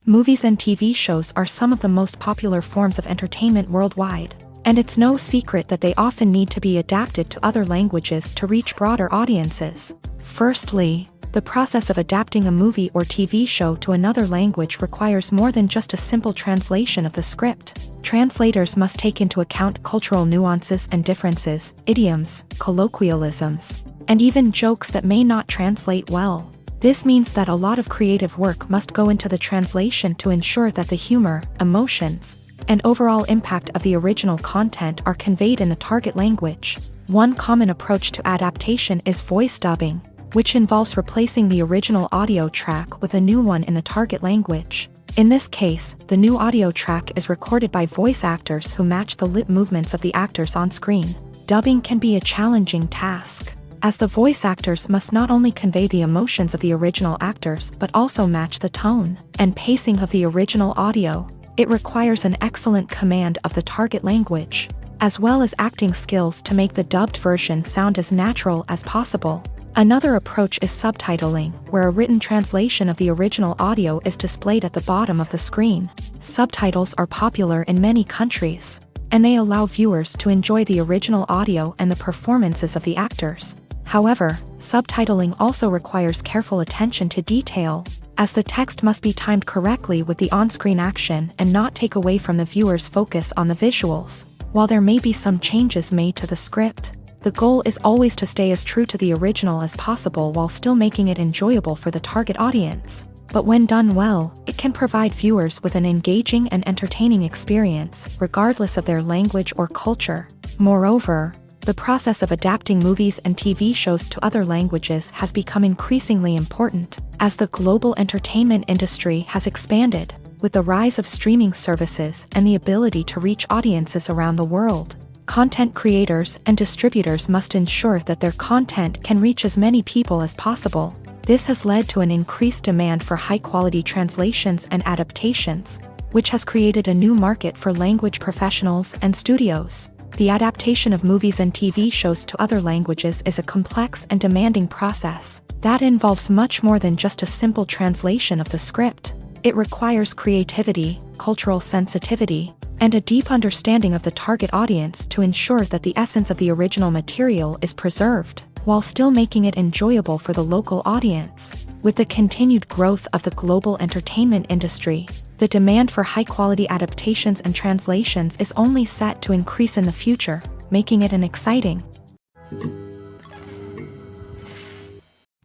Movies and TV shows are some of the most popular forms of entertainment worldwide, and it's no secret that they often need to be adapted to other languages to reach broader audiences. Firstly, the process of adapting a movie or TV show to another language requires more than just a simple translation of the script. Translators must take into account cultural nuances and differences, idioms, colloquialisms, and even jokes that may not translate well. This means that a lot of creative work must go into the translation to ensure that the humor, emotions, and overall impact of the original content are conveyed in the target language. One common approach to adaptation is voice dubbing, which involves replacing the original audio track with a new one in the target language. In this case, the new audio track is recorded by voice actors who match the lip movements of the actors on screen. Dubbing can be a challenging task, as the voice actors must not only convey the emotions of the original actors but also match the tone and pacing of the original audio. It requires an excellent command of the target language, as well as acting skills to make the dubbed version sound as natural as possible. Another approach is subtitling, where a written translation of the original audio is displayed at the bottom of the screen. Subtitles are popular in many countries, and they allow viewers to enjoy the original audio and the performances of the actors. However, subtitling also requires careful attention to detail, as the text must be timed correctly with the on-screen action and not take away from the viewer's focus on the visuals. While there may be some changes made to the script, the goal is always to stay as true to the original as possible while still making it enjoyable for the target audience. But when done well, it can provide viewers with an engaging and entertaining experience, regardless of their language or culture. Moreover, the process of adapting movies and TV shows to other languages has become increasingly important, as the global entertainment industry has expanded, with the rise of streaming services and the ability to reach audiences around the world. Content creators and distributors must ensure that their content can reach as many people as possible. This has led to an increased demand for high-quality translations and adaptations, which has created a new market for language professionals and studios. The adaptation of movies and TV shows to other languages is a complex and demanding process that involves much more than just a simple translation of the script. It requires creativity, cultural sensitivity, and a deep understanding of the target audience to ensure that the essence of the original material is preserved, while still making it enjoyable for the local audience. With the continued growth of the global entertainment industry, the demand for high-quality adaptations and translations is only set to increase in the future, making it an exciting.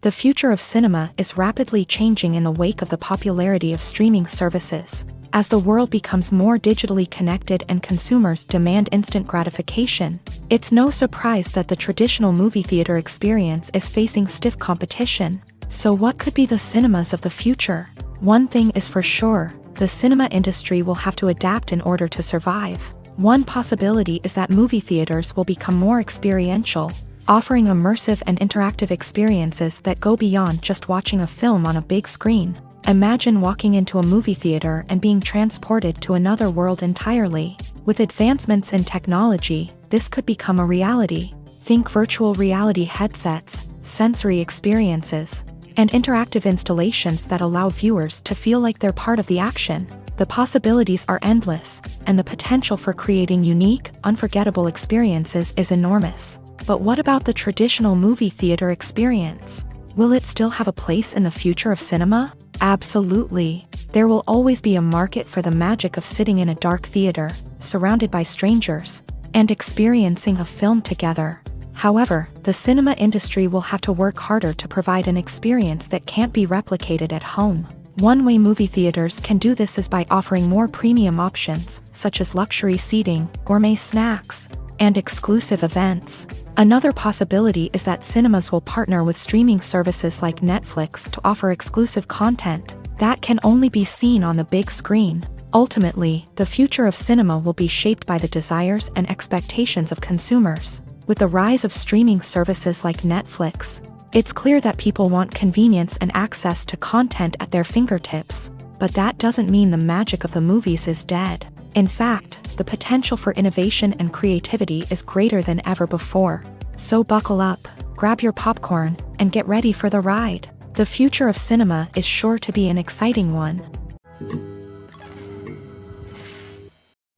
The future of cinema is rapidly changing in the wake of the popularity of streaming services. As the world becomes more digitally connected and consumers demand instant gratification, it's no surprise that the traditional movie theater experience is facing stiff competition. So what could be the cinemas of the future? One thing is for sure, the cinema industry will have to adapt in order to survive. One possibility is that movie theaters will become more experiential, offering immersive and interactive experiences that go beyond just watching a film on a big screen. Imagine walking into a movie theater and being transported to another world entirely. With advancements in technology, this could become a reality. Think virtual reality headsets, sensory experiences, and interactive installations that allow viewers to feel like they're part of the action. The possibilities are endless, and the potential for creating unique, unforgettable experiences is enormous. But what about the traditional movie theater experience? Will it still have a place in the future of cinema? Absolutely. There will always be a market for the magic of sitting in a dark theater, surrounded by strangers, and experiencing a film together. However, the cinema industry will have to work harder to provide an experience that can't be replicated at home. One way movie theaters can do this is by offering more premium options, such as luxury seating, gourmet snacks, and exclusive events. Another possibility is that cinemas will partner with streaming services like Netflix to offer exclusive content that can only be seen on the big screen. Ultimately, the future of cinema will be shaped by the desires and expectations of consumers. With the rise of streaming services like Netflix, it's clear that people want convenience and access to content at their fingertips. But that doesn't mean the magic of the movies is dead. In fact, the the potential for innovation and creativity is greater than ever before. So buckle up, grab your popcorn, and get ready for the ride. The future of cinema is sure to be an exciting one.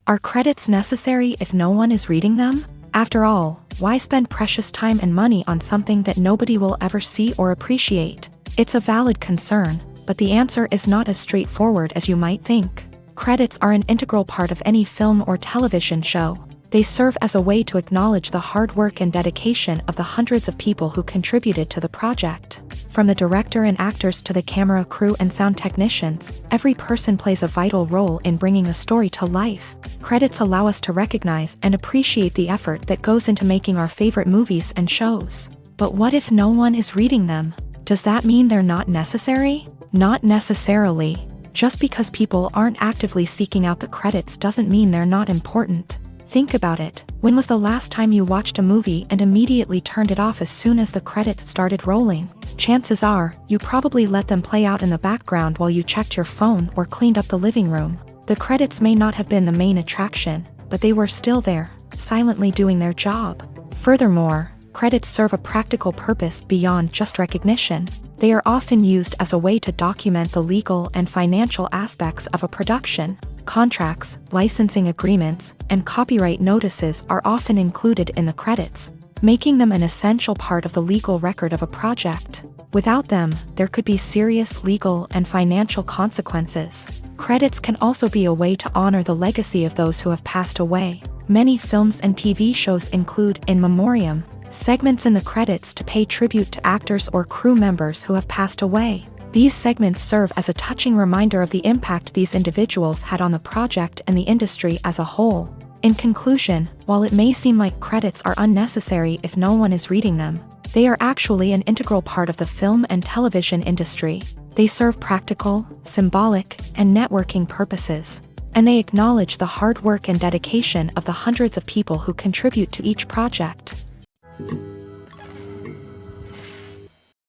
Are credits necessary if no one is reading them? After all, why spend precious time and money on something that nobody will ever see or appreciate? It's a valid concern, but the answer is not as straightforward as you might think. Credits are an integral part of any film or television show. They serve as a way to acknowledge the hard work and dedication of the hundreds of people who contributed to the project. From the director and actors to the camera crew and sound technicians, every person plays a vital role in bringing a story to life. Credits allow us to recognize and appreciate the effort that goes into making our favorite movies and shows. But what if no one is reading them? Does that mean they're not necessary? Not necessarily. Just because people aren't actively seeking out the credits doesn't mean they're not important. Think about it. When was the last time you watched a movie and immediately turned it off as soon as the credits started rolling? Chances are, you probably let them play out in the background while you checked your phone or cleaned up the living room. The credits may not have been the main attraction, but they were still there, silently doing their job. Furthermore, credits serve a practical purpose beyond just recognition. They are often used as a way to document the legal and financial aspects of a production. Contracts, licensing agreements, and copyright notices are often included in the credits, making them an essential part of the legal record of a project. Without them, there could be serious legal and financial consequences. Credits can also be a way to honor the legacy of those who have passed away. Many films and TV shows include in memoriam segments in the credits to pay tribute to actors or crew members who have passed away. These segments serve as a touching reminder of the impact these individuals had on the project and the industry as a whole. In conclusion, while it may seem like credits are unnecessary if no one is reading them, they are actually an integral part of the film and television industry. They serve practical, symbolic, and networking purposes, and they acknowledge the hard work and dedication of the hundreds of people who contribute to each project.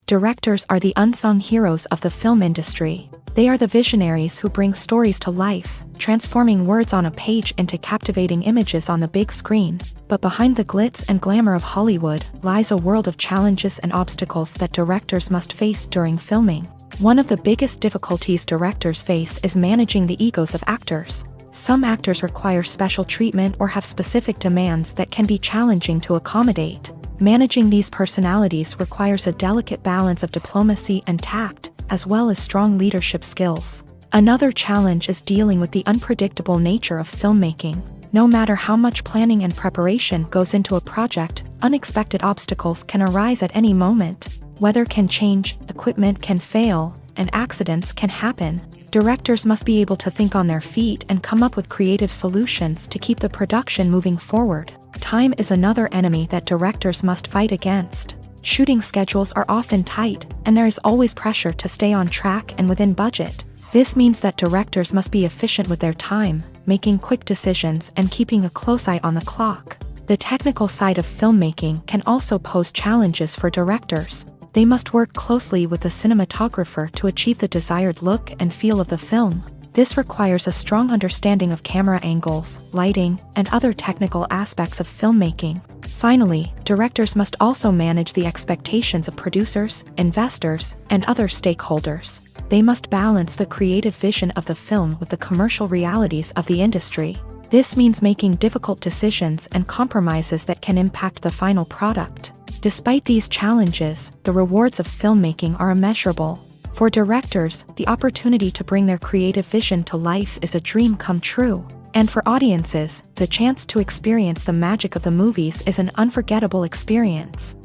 Directors are the unsung heroes of the film industry. They are the visionaries who bring stories to life, transforming words on a page into captivating images on the big screen. But behind the glitz and glamour of Hollywood lies a world of challenges and obstacles that directors must face during filming. One of the biggest difficulties directors face is managing the egos of actors. Some actors require special treatment or have specific demands that can be challenging to accommodate. Managing these personalities requires a delicate balance of diplomacy and tact, as well as strong leadership skills. Another challenge is dealing with the unpredictable nature of filmmaking. No matter how much planning and preparation goes into a project, unexpected obstacles can arise at any moment. Weather can change, equipment can fail, and accidents can happen. Directors must be able to think on their feet and come up with creative solutions to keep the production moving forward. Time is another enemy that directors must fight against. Shooting schedules are often tight, and there is always pressure to stay on track and within budget. This means that directors must be efficient with their time, making quick decisions and keeping a close eye on the clock. The technical side of filmmaking can also pose challenges for directors. They must work closely with the cinematographer to achieve the desired look and feel of the film. This requires a strong understanding of camera angles, lighting, and other technical aspects of filmmaking. Finally, directors must also manage the expectations of producers, investors, and other stakeholders. They must balance the creative vision of the film with the commercial realities of the industry. This means making difficult decisions and compromises that can impact the final product. Despite these challenges, the rewards of filmmaking are immeasurable. For directors, the opportunity to bring their creative vision to life is a dream come true. And for audiences, the chance to experience the magic of the movies is an unforgettable experience.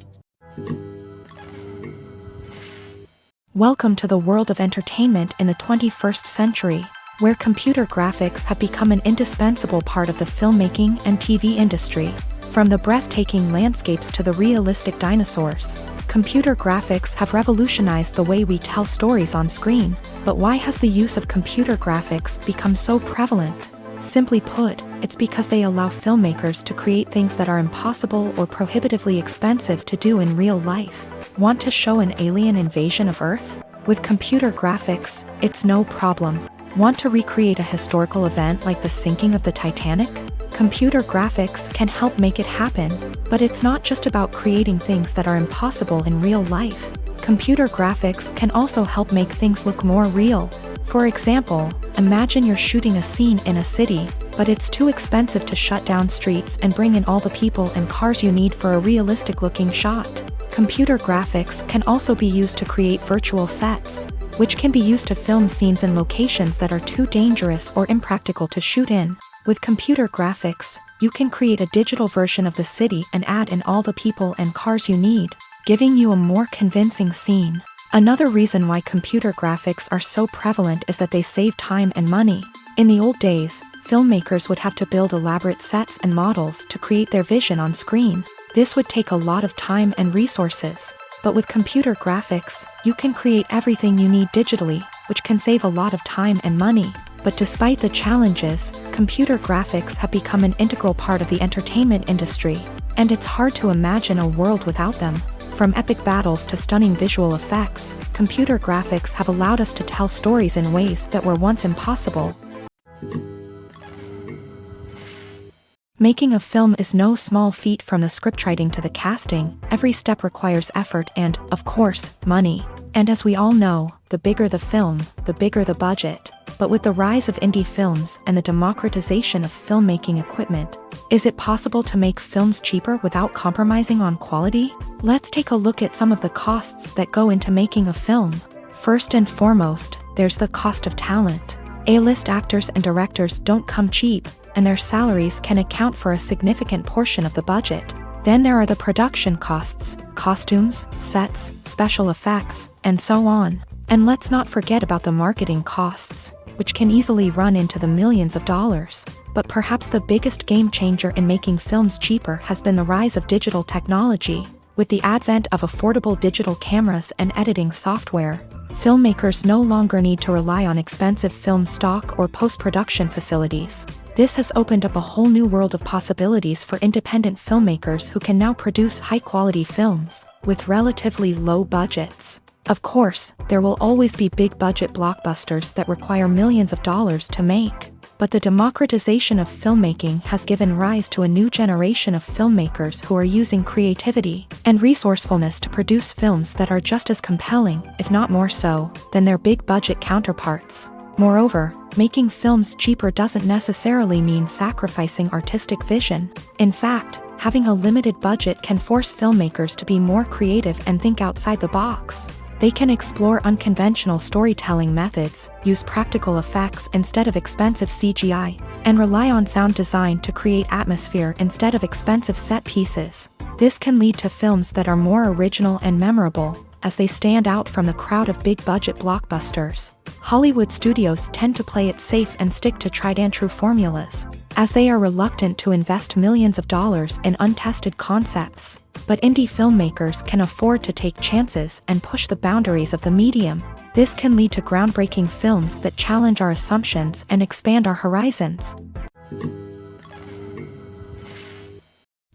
Welcome to the world of entertainment in the 21st century, where computer graphics have become an indispensable part of the filmmaking and TV industry. From the breathtaking landscapes to the realistic dinosaurs, computer graphics have revolutionized the way we tell stories on screen. But why has the use of computer graphics become so prevalent? Simply put, it's because they allow filmmakers to create things that are impossible or prohibitively expensive to do in real life. Want to show an alien invasion of Earth? With computer graphics, it's no problem. Want to recreate a historical event like the sinking of the Titanic? Computer graphics can help make it happen, but it's not just about creating things that are impossible in real life. Computer graphics can also help make things look more real. For example, imagine you're shooting a scene in a city, but it's too expensive to shut down streets and bring in all the people and cars you need for a realistic-looking shot. Computer graphics can also be used to create virtual sets, which can be used to film scenes in locations that are too dangerous or impractical to shoot in. With computer graphics, you can create a digital version of the city and add in all the people and cars you need, giving you a more convincing scene. Another reason why computer graphics are so prevalent is that they save time and money. In the old days, filmmakers would have to build elaborate sets and models to create their vision on screen. This would take a lot of time and resources. But with computer graphics, you can create everything you need digitally, which can save a lot of time and money. But despite the challenges, computer graphics have become an integral part of the entertainment industry, and it's hard to imagine a world without them. From epic battles to stunning visual effects, computer graphics have allowed us to tell stories in ways that were once impossible. Making a film is no small feat. From the scriptwriting to the casting, every step requires effort and, of course, money. And as we all know, the bigger the film, the bigger the budget. But with the rise of indie films and the democratization of filmmaking equipment, is it possible to make films cheaper without compromising on quality? Let's take a look at some of the costs that go into making a film. First and foremost, there's the cost of talent. A-list actors and directors don't come cheap, and their salaries can account for a significant portion of the budget. Then there are the production costs, costumes, sets, special effects, and so on. And let's not forget about the marketing costs, which can easily run into the millions of dollars. But perhaps the biggest game changer in making films cheaper has been the rise of digital technology. With the advent of affordable digital cameras and editing software, filmmakers no longer need to rely on expensive film stock or post-production facilities. This has opened up a whole new world of possibilities for independent filmmakers who can now produce high-quality films with relatively low budgets. Of course, there will always be big-budget blockbusters that require millions of dollars to make. But the democratization of filmmaking has given rise to a new generation of filmmakers who are using creativity and resourcefulness to produce films that are just as compelling, if not more so, than their big-budget counterparts. Moreover, making films cheaper doesn't necessarily mean sacrificing artistic vision. In fact, having a limited budget can force filmmakers to be more creative and think outside the box. They can explore unconventional storytelling methods, use practical effects instead of expensive CGI, and rely on sound design to create atmosphere instead of expensive set pieces. This can lead to films that are more original and memorable, as they stand out from the crowd of big-budget blockbusters. Hollywood studios tend to play it safe and stick to tried-and-true formulas, as they are reluctant to invest millions of dollars in untested concepts. But indie filmmakers can afford to take chances and push the boundaries of the medium. This can lead to groundbreaking films that challenge our assumptions and expand our horizons.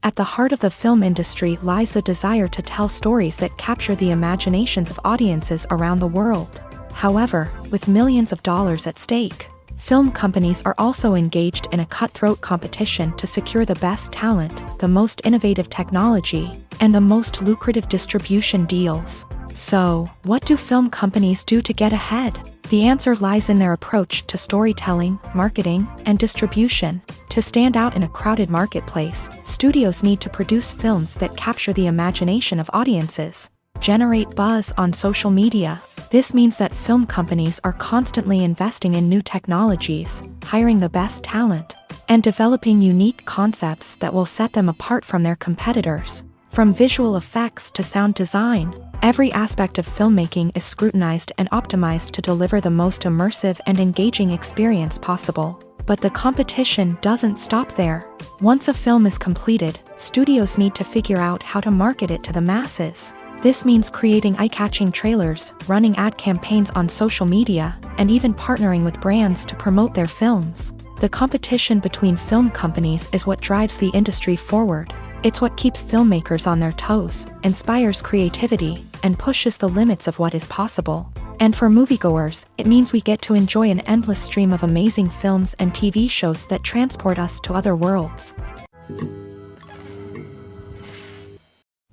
At the heart of the film industry lies the desire to tell stories that capture the imaginations of audiences around the world. However, with millions of dollars at stake, film companies are also engaged in a cutthroat competition to secure the best talent, the most innovative technology, and the most lucrative distribution deals. So, what do film companies do to get ahead? The answer lies in their approach to storytelling, marketing, and distribution. To stand out in a crowded marketplace, studios need to produce films that capture the imagination of audiences, generate buzz on social media. This means that film companies are constantly investing in new technologies, hiring the best talent, and developing unique concepts that will set them apart from their competitors. From visual effects to sound design, every aspect of filmmaking is scrutinized and optimized to deliver the most immersive and engaging experience possible. But the competition doesn't stop there. Once a film is completed, studios need to figure out how to market it to the masses. This means creating eye-catching trailers, running ad campaigns on social media, and even partnering with brands to promote their films. The competition between film companies is what drives the industry forward. It's what keeps filmmakers on their toes, inspires creativity, and pushes the limits of what is possible. And for moviegoers, it means we get to enjoy an endless stream of amazing films and TV shows that transport us to other worlds.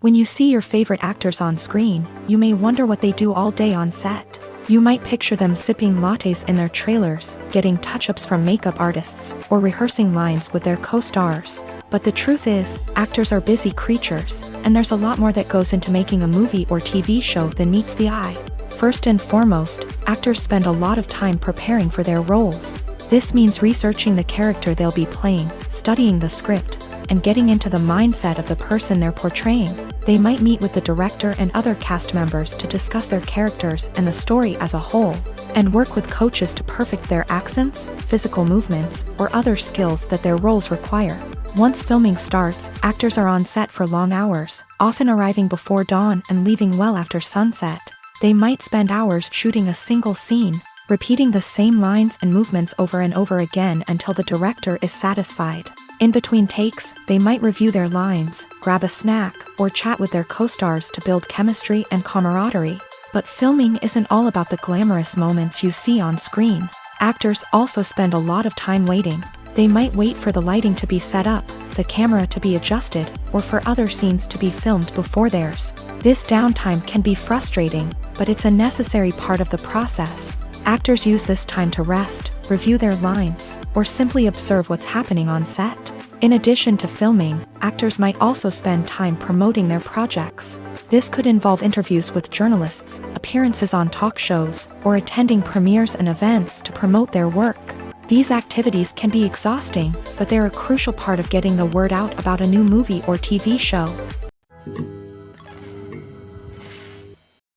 When you see your favorite actors on screen, you may wonder what they do all day on set. You might picture them sipping lattes in their trailers, getting touch-ups from makeup artists, or rehearsing lines with their co-stars. But the truth is, actors are busy creatures, and there's a lot more that goes into making a movie or TV show than meets the eye. First and foremost, actors spend a lot of time preparing for their roles. This means researching the character they'll be playing, studying the script, and getting into the mindset of the person they're portraying. They might meet with the director and other cast members to discuss their characters and the story as a whole, and work with coaches to perfect their accents, physical movements, or other skills that their roles require. Once filming starts, actors are on set for long hours, often arriving before dawn and leaving well after sunset. They might spend hours shooting a single scene, repeating the same lines and movements over and over again until the director is satisfied. In between takes, they might review their lines, grab a snack, or chat with their co-stars to build chemistry and camaraderie. But filming isn't all about the glamorous moments you see on screen. Actors also spend a lot of time waiting. They might wait for the lighting to be set up, the camera to be adjusted, or for other scenes to be filmed before theirs. This downtime can be frustrating, but it's a necessary part of the process. Actors use this time to rest, review their lines, or simply observe what's happening on set. In addition to filming, actors might also spend time promoting their projects. This could involve interviews with journalists, appearances on talk shows, or attending premieres and events to promote their work. These activities can be exhausting, but they're a crucial part of getting the word out about a new movie or TV show.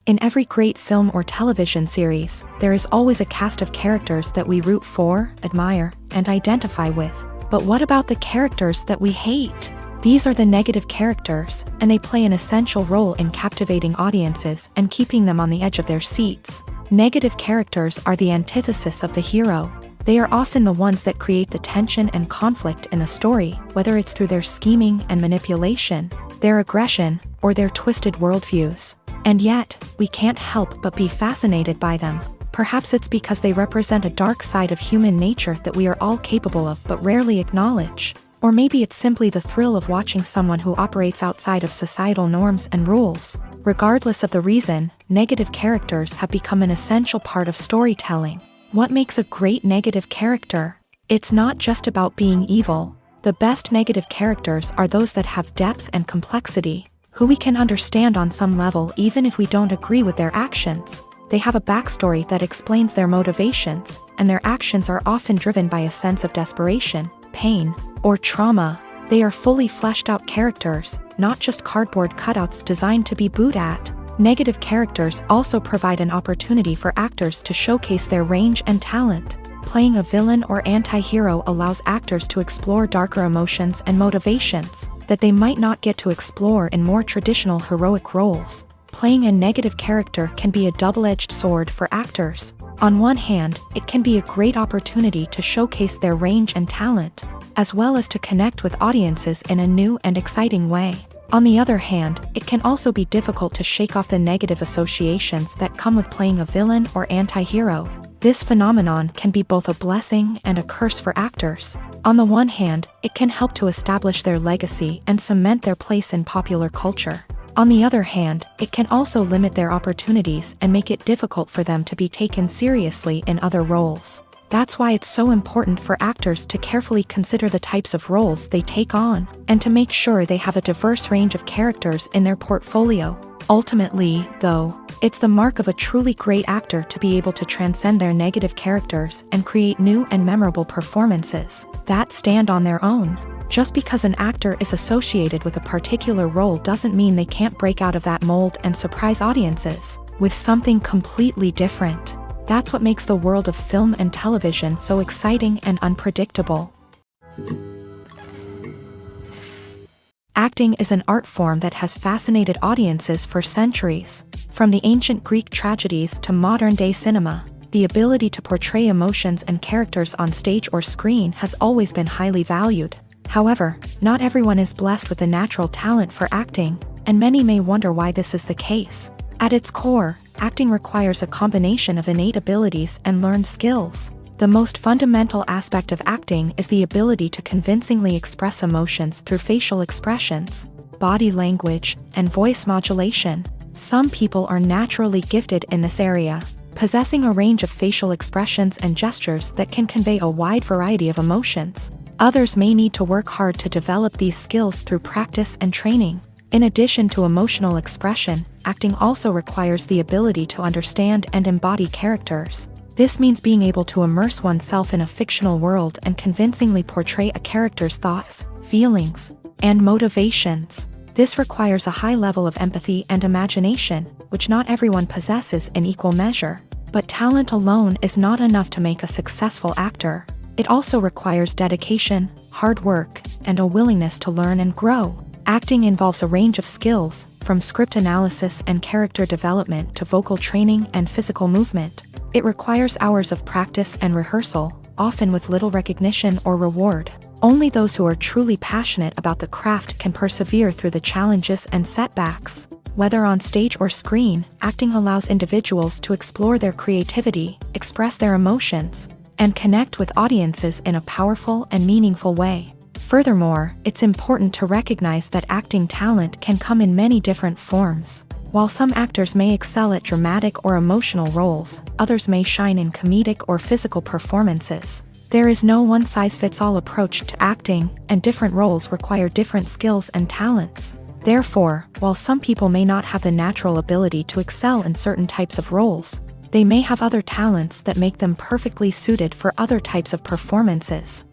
In every great film or television series, there is always a cast of characters that we root for, admire, and identify with. But what about the characters that we hate? These are the negative characters, and they play an essential role in captivating audiences and keeping them on the edge of their seats. Negative characters are the antithesis of the hero. They are often the ones that create the tension and conflict in the story, whether it's through their scheming and manipulation, their aggression, or their twisted worldviews. And yet, we can't help but be fascinated by them. Perhaps it's because they represent a dark side of human nature that we are all capable of but rarely acknowledge. Or maybe it's simply the thrill of watching someone who operates outside of societal norms and rules. Regardless of the reason, negative characters have become an essential part of storytelling. What makes a great negative character? It's not just about being evil. The best negative characters are those that have depth and complexity, who we can understand on some level even if we don't agree with their actions. They have a backstory that explains their motivations, and their actions are often driven by a sense of desperation, pain, or trauma. They are fully fleshed out characters, not just cardboard cutouts designed to be booed at. Negative characters also provide an opportunity for actors to showcase their range and talent. Playing a villain or anti-hero allows actors to explore darker emotions and motivations that they might not get to explore in more traditional heroic roles. Playing a negative character can be a double-edged sword for actors. On one hand, it can be a great opportunity to showcase their range and talent, as well as to connect with audiences in a new and exciting way. On the other hand, it can also be difficult to shake off the negative associations that come with playing a villain or anti-hero. This phenomenon can be both a blessing and a curse for actors. On the one hand, it can help to establish their legacy and cement their place in popular culture. On the other hand, it can also limit their opportunities and make it difficult for them to be taken seriously in other roles. That's why it's so important for actors to carefully consider the types of roles they take on, and to make sure they have a diverse range of characters in their portfolio. Ultimately, though, it's the mark of a truly great actor to be able to transcend their negative characters and create new and memorable performances that stand on their own. Just because an actor is associated with a particular role doesn't mean they can't break out of that mold and surprise audiences with something completely different. That's what makes the world of film and television so exciting and unpredictable. Acting is an art form that has fascinated audiences for centuries. From the ancient Greek tragedies to modern-day cinema, the ability to portray emotions and characters on stage or screen has always been highly valued. However, not everyone is blessed with the natural talent for acting, and many may wonder why this is the case. At its core, acting requires a combination of innate abilities and learned skills. The most fundamental aspect of acting is the ability to convincingly express emotions through facial expressions, body language, and voice modulation. Some people are naturally gifted in this area, possessing a range of facial expressions and gestures that can convey a wide variety of emotions. Others may need to work hard to develop these skills through practice and training. In addition to emotional expression, acting also requires the ability to understand and embody characters. This means being able to immerse oneself in a fictional world and convincingly portray a character's thoughts, feelings, and motivations. This requires a high level of empathy and imagination, which not everyone possesses in equal measure. But talent alone is not enough to make a successful actor. It also requires dedication, hard work, and a willingness to learn and grow. Acting involves a range of skills, from script analysis and character development to vocal training and physical movement. It requires hours of practice and rehearsal, often with little recognition or reward. Only those who are truly passionate about the craft can persevere through the challenges and setbacks. Whether on stage or screen, acting allows individuals to explore their creativity, express their emotions, and connect with audiences in a powerful and meaningful way. Furthermore, it's important to recognize that acting talent can come in many different forms. While some actors may excel at dramatic or emotional roles, others may shine in comedic or physical performances. There is no one-size-fits-all approach to acting, and different roles require different skills and talents. Therefore, while some people may not have the natural ability to excel in certain types of roles, they may have other talents that make them perfectly suited for other types of performances.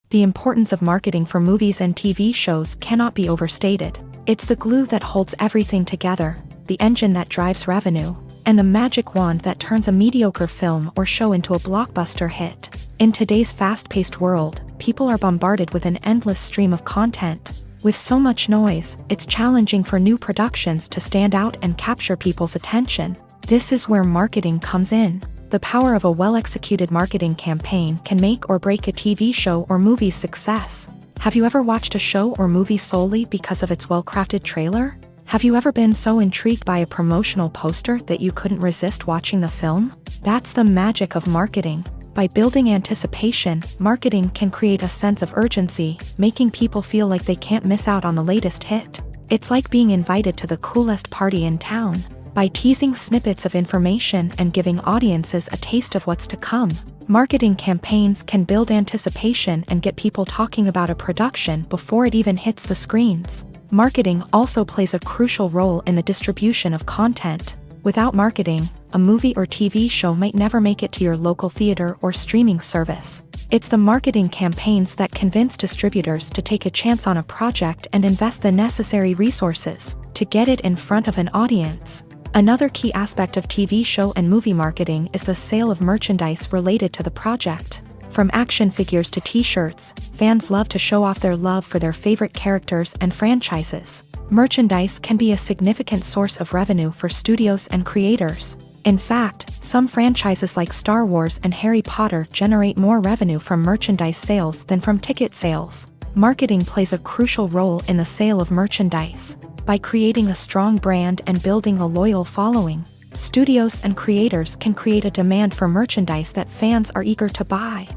The importance of marketing for movies and TV shows cannot be overstated. It's the glue that holds everything together, the engine that drives revenue, and the magic wand that turns a mediocre film or show into a blockbuster hit. In today's fast-paced world, people are bombarded with an endless stream of content. With so much noise, it's challenging for new productions to stand out and capture people's attention. This is where marketing comes in. The power of a well-executed marketing campaign can make or break a TV show or movie's success. Have you ever watched a show or movie solely because of its well-crafted trailer? Have you ever been so intrigued by a promotional poster that you couldn't resist watching the film? That's the magic of marketing. By building anticipation, marketing can create a sense of urgency, making people feel like they can't miss out on the latest hit. It's like being invited to the coolest party in town. By teasing snippets of information and giving audiences a taste of what's to come, marketing campaigns can build anticipation and get people talking about a production before it even hits the screens. Marketing also plays a crucial role in the distribution of content. Without marketing, a movie or TV show might never make it to your local theater or streaming service. It's the marketing campaigns that convince distributors to take a chance on a project and invest the necessary resources to get it in front of an audience. Another key aspect of TV show and movie marketing is the sale of merchandise related to the project. From action figures to t-shirts, fans love to show off their love for their favorite characters and franchises. Merchandise can be a significant source of revenue for studios and creators. In fact, some franchises like Star Wars and Harry Potter generate more revenue from merchandise sales than from ticket sales. Marketing plays a crucial role in the sale of merchandise. By creating a strong brand and building a loyal following, studios and creators can create a demand for merchandise that fans are eager to buy.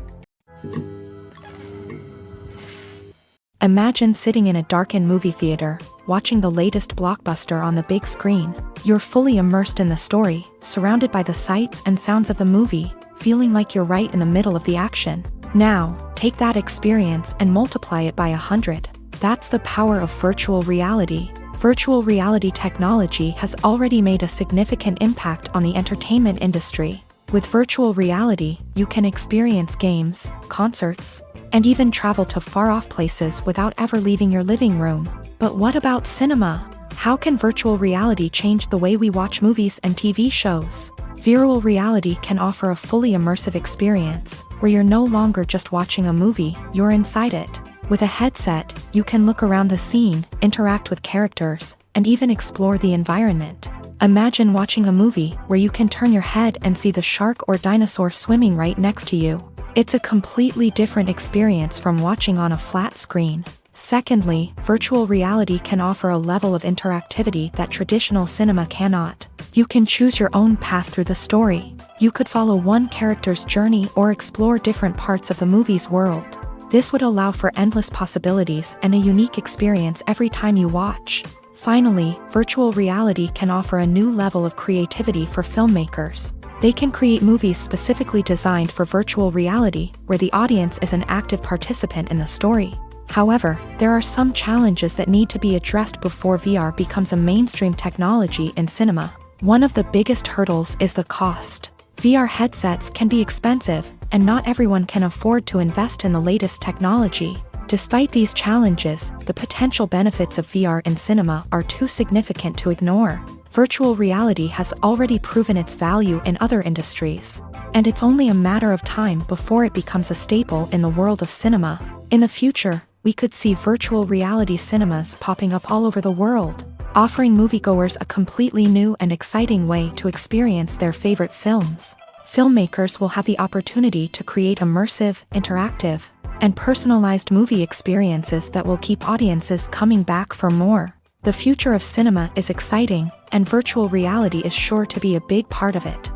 Imagine sitting in a darkened movie theater, watching the latest blockbuster on the big screen. You're fully immersed in the story, surrounded by the sights and sounds of the movie, feeling like you're right in the middle of the action. Now, take that experience and multiply it by 100. That's the power of virtual reality. Virtual reality technology has already made a significant impact on the entertainment industry. With virtual reality, you can experience games, concerts, and even travel to far-off places without ever leaving your living room. But what about cinema? How can virtual reality change the way we watch movies and TV shows? Virtual reality can offer a fully immersive experience, where you're no longer just watching a movie, you're inside it. With a headset, you can look around the scene, interact with characters, and even explore the environment. Imagine watching a movie where you can turn your head and see the shark or dinosaur swimming right next to you. It's a completely different experience from watching on a flat screen. Secondly, virtual reality can offer a level of interactivity that traditional cinema cannot. You can choose your own path through the story. You could follow one character's journey or explore different parts of the movie's world. This would allow for endless possibilities and a unique experience every time you watch. Finally, virtual reality can offer a new level of creativity for filmmakers. They can create movies specifically designed for virtual reality, where the audience is an active participant in the story. However, there are some challenges that need to be addressed before VR becomes a mainstream technology in cinema. One of the biggest hurdles is the cost. VR headsets can be expensive, and not everyone can afford to invest in the latest technology. Despite these challenges, the potential benefits of VR in cinema are too significant to ignore. Virtual reality has already proven its value in other industries, and it's only a matter of time before it becomes a staple in the world of cinema. In the future, we could see virtual reality cinemas popping up all over the world, offering moviegoers a completely new and exciting way to experience their favorite films. Filmmakers will have the opportunity to create immersive, interactive, and personalized movie experiences that will keep audiences coming back for more. The future of cinema is exciting, and virtual reality is sure to be a big part of it.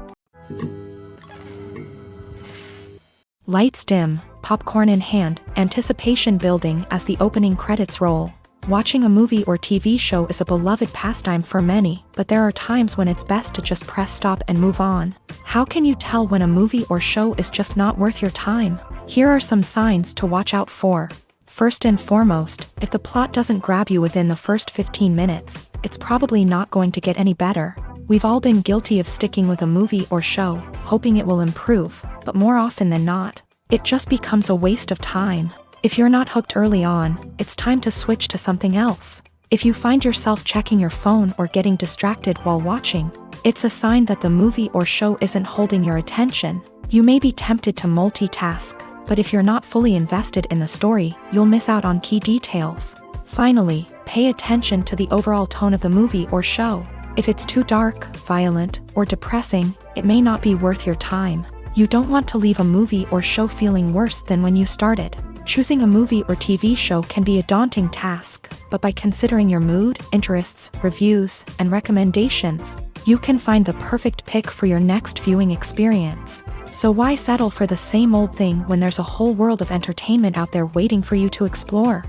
Lights dim, popcorn in hand, anticipation building as the opening credits roll. Watching a movie or TV show is a beloved pastime for many, but there are times when it's best to just press stop and move on. How can you tell when a movie or show is just not worth your time? Here are some signs to watch out for. First and foremost, if the plot doesn't grab you within the first 15 minutes, it's probably not going to get any better. We've all been guilty of sticking with a movie or show, hoping it will improve, but more often than not, it just becomes a waste of time. If you're not hooked early on, it's time to switch to something else. If you find yourself checking your phone or getting distracted while watching, it's a sign that the movie or show isn't holding your attention. You may be tempted to multitask, but if you're not fully invested in the story, you'll miss out on key details. Finally, pay attention to the overall tone of the movie or show. If it's too dark, violent, or depressing, it may not be worth your time. You don't want to leave a movie or show feeling worse than when you started. Choosing a movie or TV show can be a daunting task, but by considering your mood, interests, reviews, and recommendations, you can find the perfect pick for your next viewing experience. So why settle for the same old thing when there's a whole world of entertainment out there waiting for you to explore?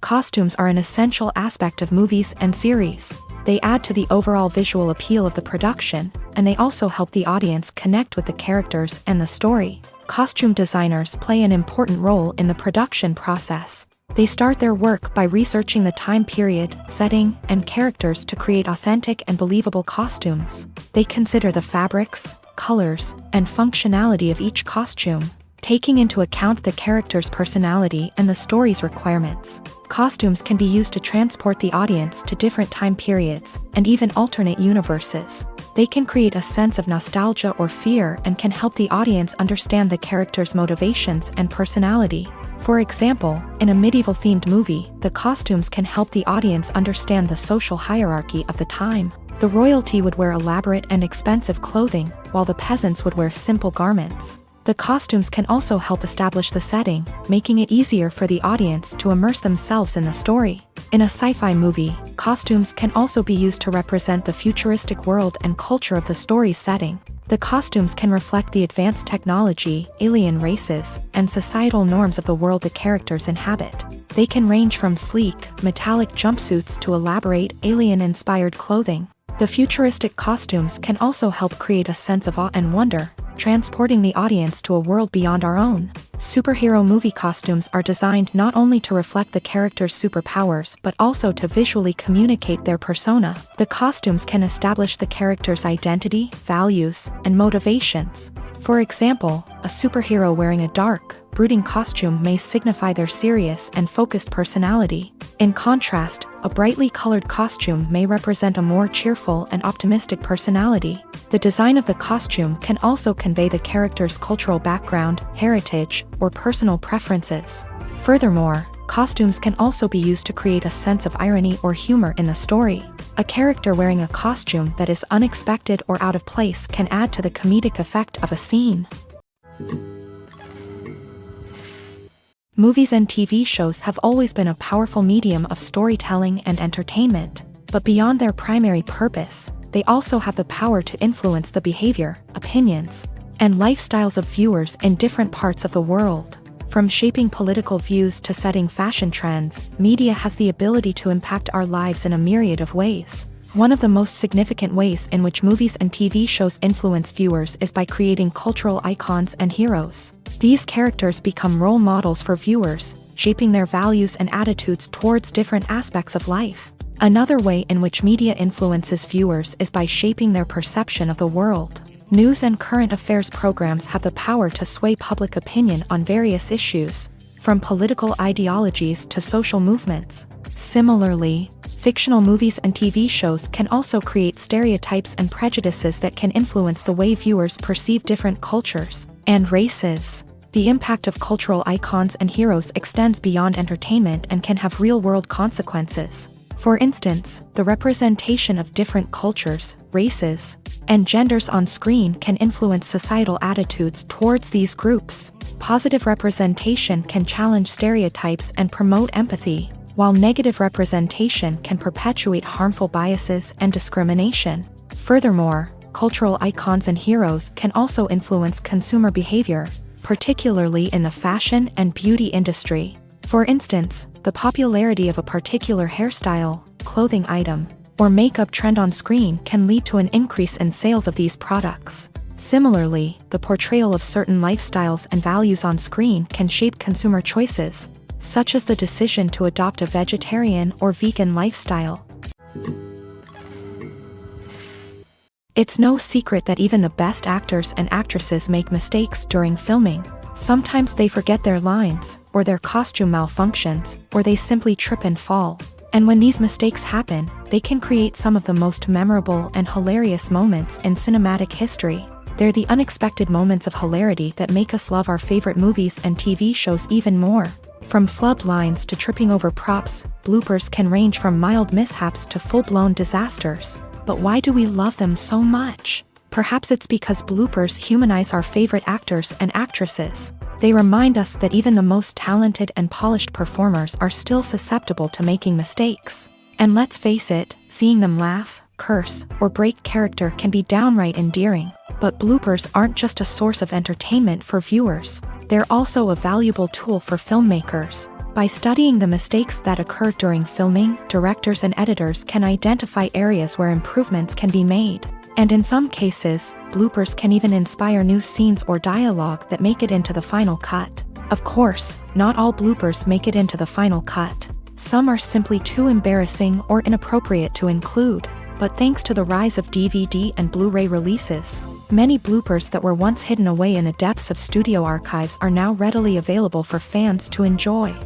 Costumes are an essential aspect of movies and series. They add to the overall visual appeal of the production, and they also help the audience connect with the characters and the story. Costume designers play an important role in the production process. They start their work by researching the time period, setting, and characters to create authentic and believable costumes. They consider the fabrics, colors, and functionality of each costume, taking into account the character's personality and the story's requirements. Costumes can be used to transport the audience to different time periods and even alternate universes. They can create a sense of nostalgia or fear and can help the audience understand the character's motivations and personality. For example, in a medieval-themed movie, the costumes can help the audience understand the social hierarchy of the time. The royalty would wear elaborate and expensive clothing, while the peasants would wear simple garments. The costumes can also help establish the setting, making it easier for the audience to immerse themselves in the story. In a sci-fi movie, costumes can also be used to represent the futuristic world and culture of the story's setting. The costumes can reflect the advanced technology, alien races, and societal norms of the world the characters inhabit. They can range from sleek, metallic jumpsuits to elaborate, alien-inspired clothing. The futuristic costumes can also help create a sense of awe and wonder, transporting the audience to a world beyond our own. Superhero movie costumes are designed not only to reflect the character's superpowers but also to visually communicate their persona. The costumes can establish the character's identity, values, and motivations. For example, a superhero wearing a dark, brooding costume may signify their serious and focused personality. In contrast, a brightly colored costume may represent a more cheerful and optimistic personality. The design of the costume can also convey the character's cultural background, heritage, or personal preferences. Furthermore, costumes can also be used to create a sense of irony or humor in the story. A character wearing a costume that is unexpected or out of place can add to the comedic effect of a scene. Movies and TV shows have always been a powerful medium of storytelling and entertainment, but beyond their primary purpose, they also have the power to influence the behavior, opinions, and lifestyles of viewers in different parts of the world. From shaping political views to setting fashion trends, media has the ability to impact our lives in a myriad of ways. One of the most significant ways in which movies and TV shows influence viewers is by creating cultural icons and heroes. These characters become role models for viewers, shaping their values and attitudes towards different aspects of life. Another way in which media influences viewers is by shaping their perception of the world. News and current affairs programs have the power to sway public opinion on various issues, from political ideologies to social movements. Similarly, fictional movies and TV shows can also create stereotypes and prejudices that can influence the way viewers perceive different cultures and races. The impact of cultural icons and heroes extends beyond entertainment and can have real-world consequences. For instance, the representation of different cultures, races, and genders on screen can influence societal attitudes towards these groups. Positive representation can challenge stereotypes and promote empathy, while negative representation can perpetuate harmful biases and discrimination. Furthermore, cultural icons and heroes can also influence consumer behavior, particularly in the fashion and beauty industry. For instance, the popularity of a particular hairstyle, clothing item, or makeup trend on screen can lead to an increase in sales of these products. Similarly, the portrayal of certain lifestyles and values on screen can shape consumer choices, such as the decision to adopt a vegetarian or vegan lifestyle. It's no secret that even the best actors and actresses make mistakes during filming. Sometimes they forget their lines, or their costume malfunctions, or they simply trip and fall. And when these mistakes happen, they can create some of the most memorable and hilarious moments in cinematic history. They're the unexpected moments of hilarity that make us love our favorite movies and TV shows even more. From flubbed lines to tripping over props, bloopers can range from mild mishaps to full-blown disasters. But why do we love them so much? Perhaps it's because bloopers humanize our favorite actors and actresses. They remind us that even the most talented and polished performers are still susceptible to making mistakes. And let's face it, seeing them laugh, curse, or break character can be downright endearing. But bloopers aren't just a source of entertainment for viewers. They're also a valuable tool for filmmakers. By studying the mistakes that occur during filming, directors and editors can identify areas where improvements can be made. And in some cases, bloopers can even inspire new scenes or dialogue that make it into the final cut. Of course, not all bloopers make it into the final cut. Some are simply too embarrassing or inappropriate to include. But thanks to the rise of DVD and Blu-ray releases, many bloopers that were once hidden away in the depths of studio archives are now readily available for fans to enjoy.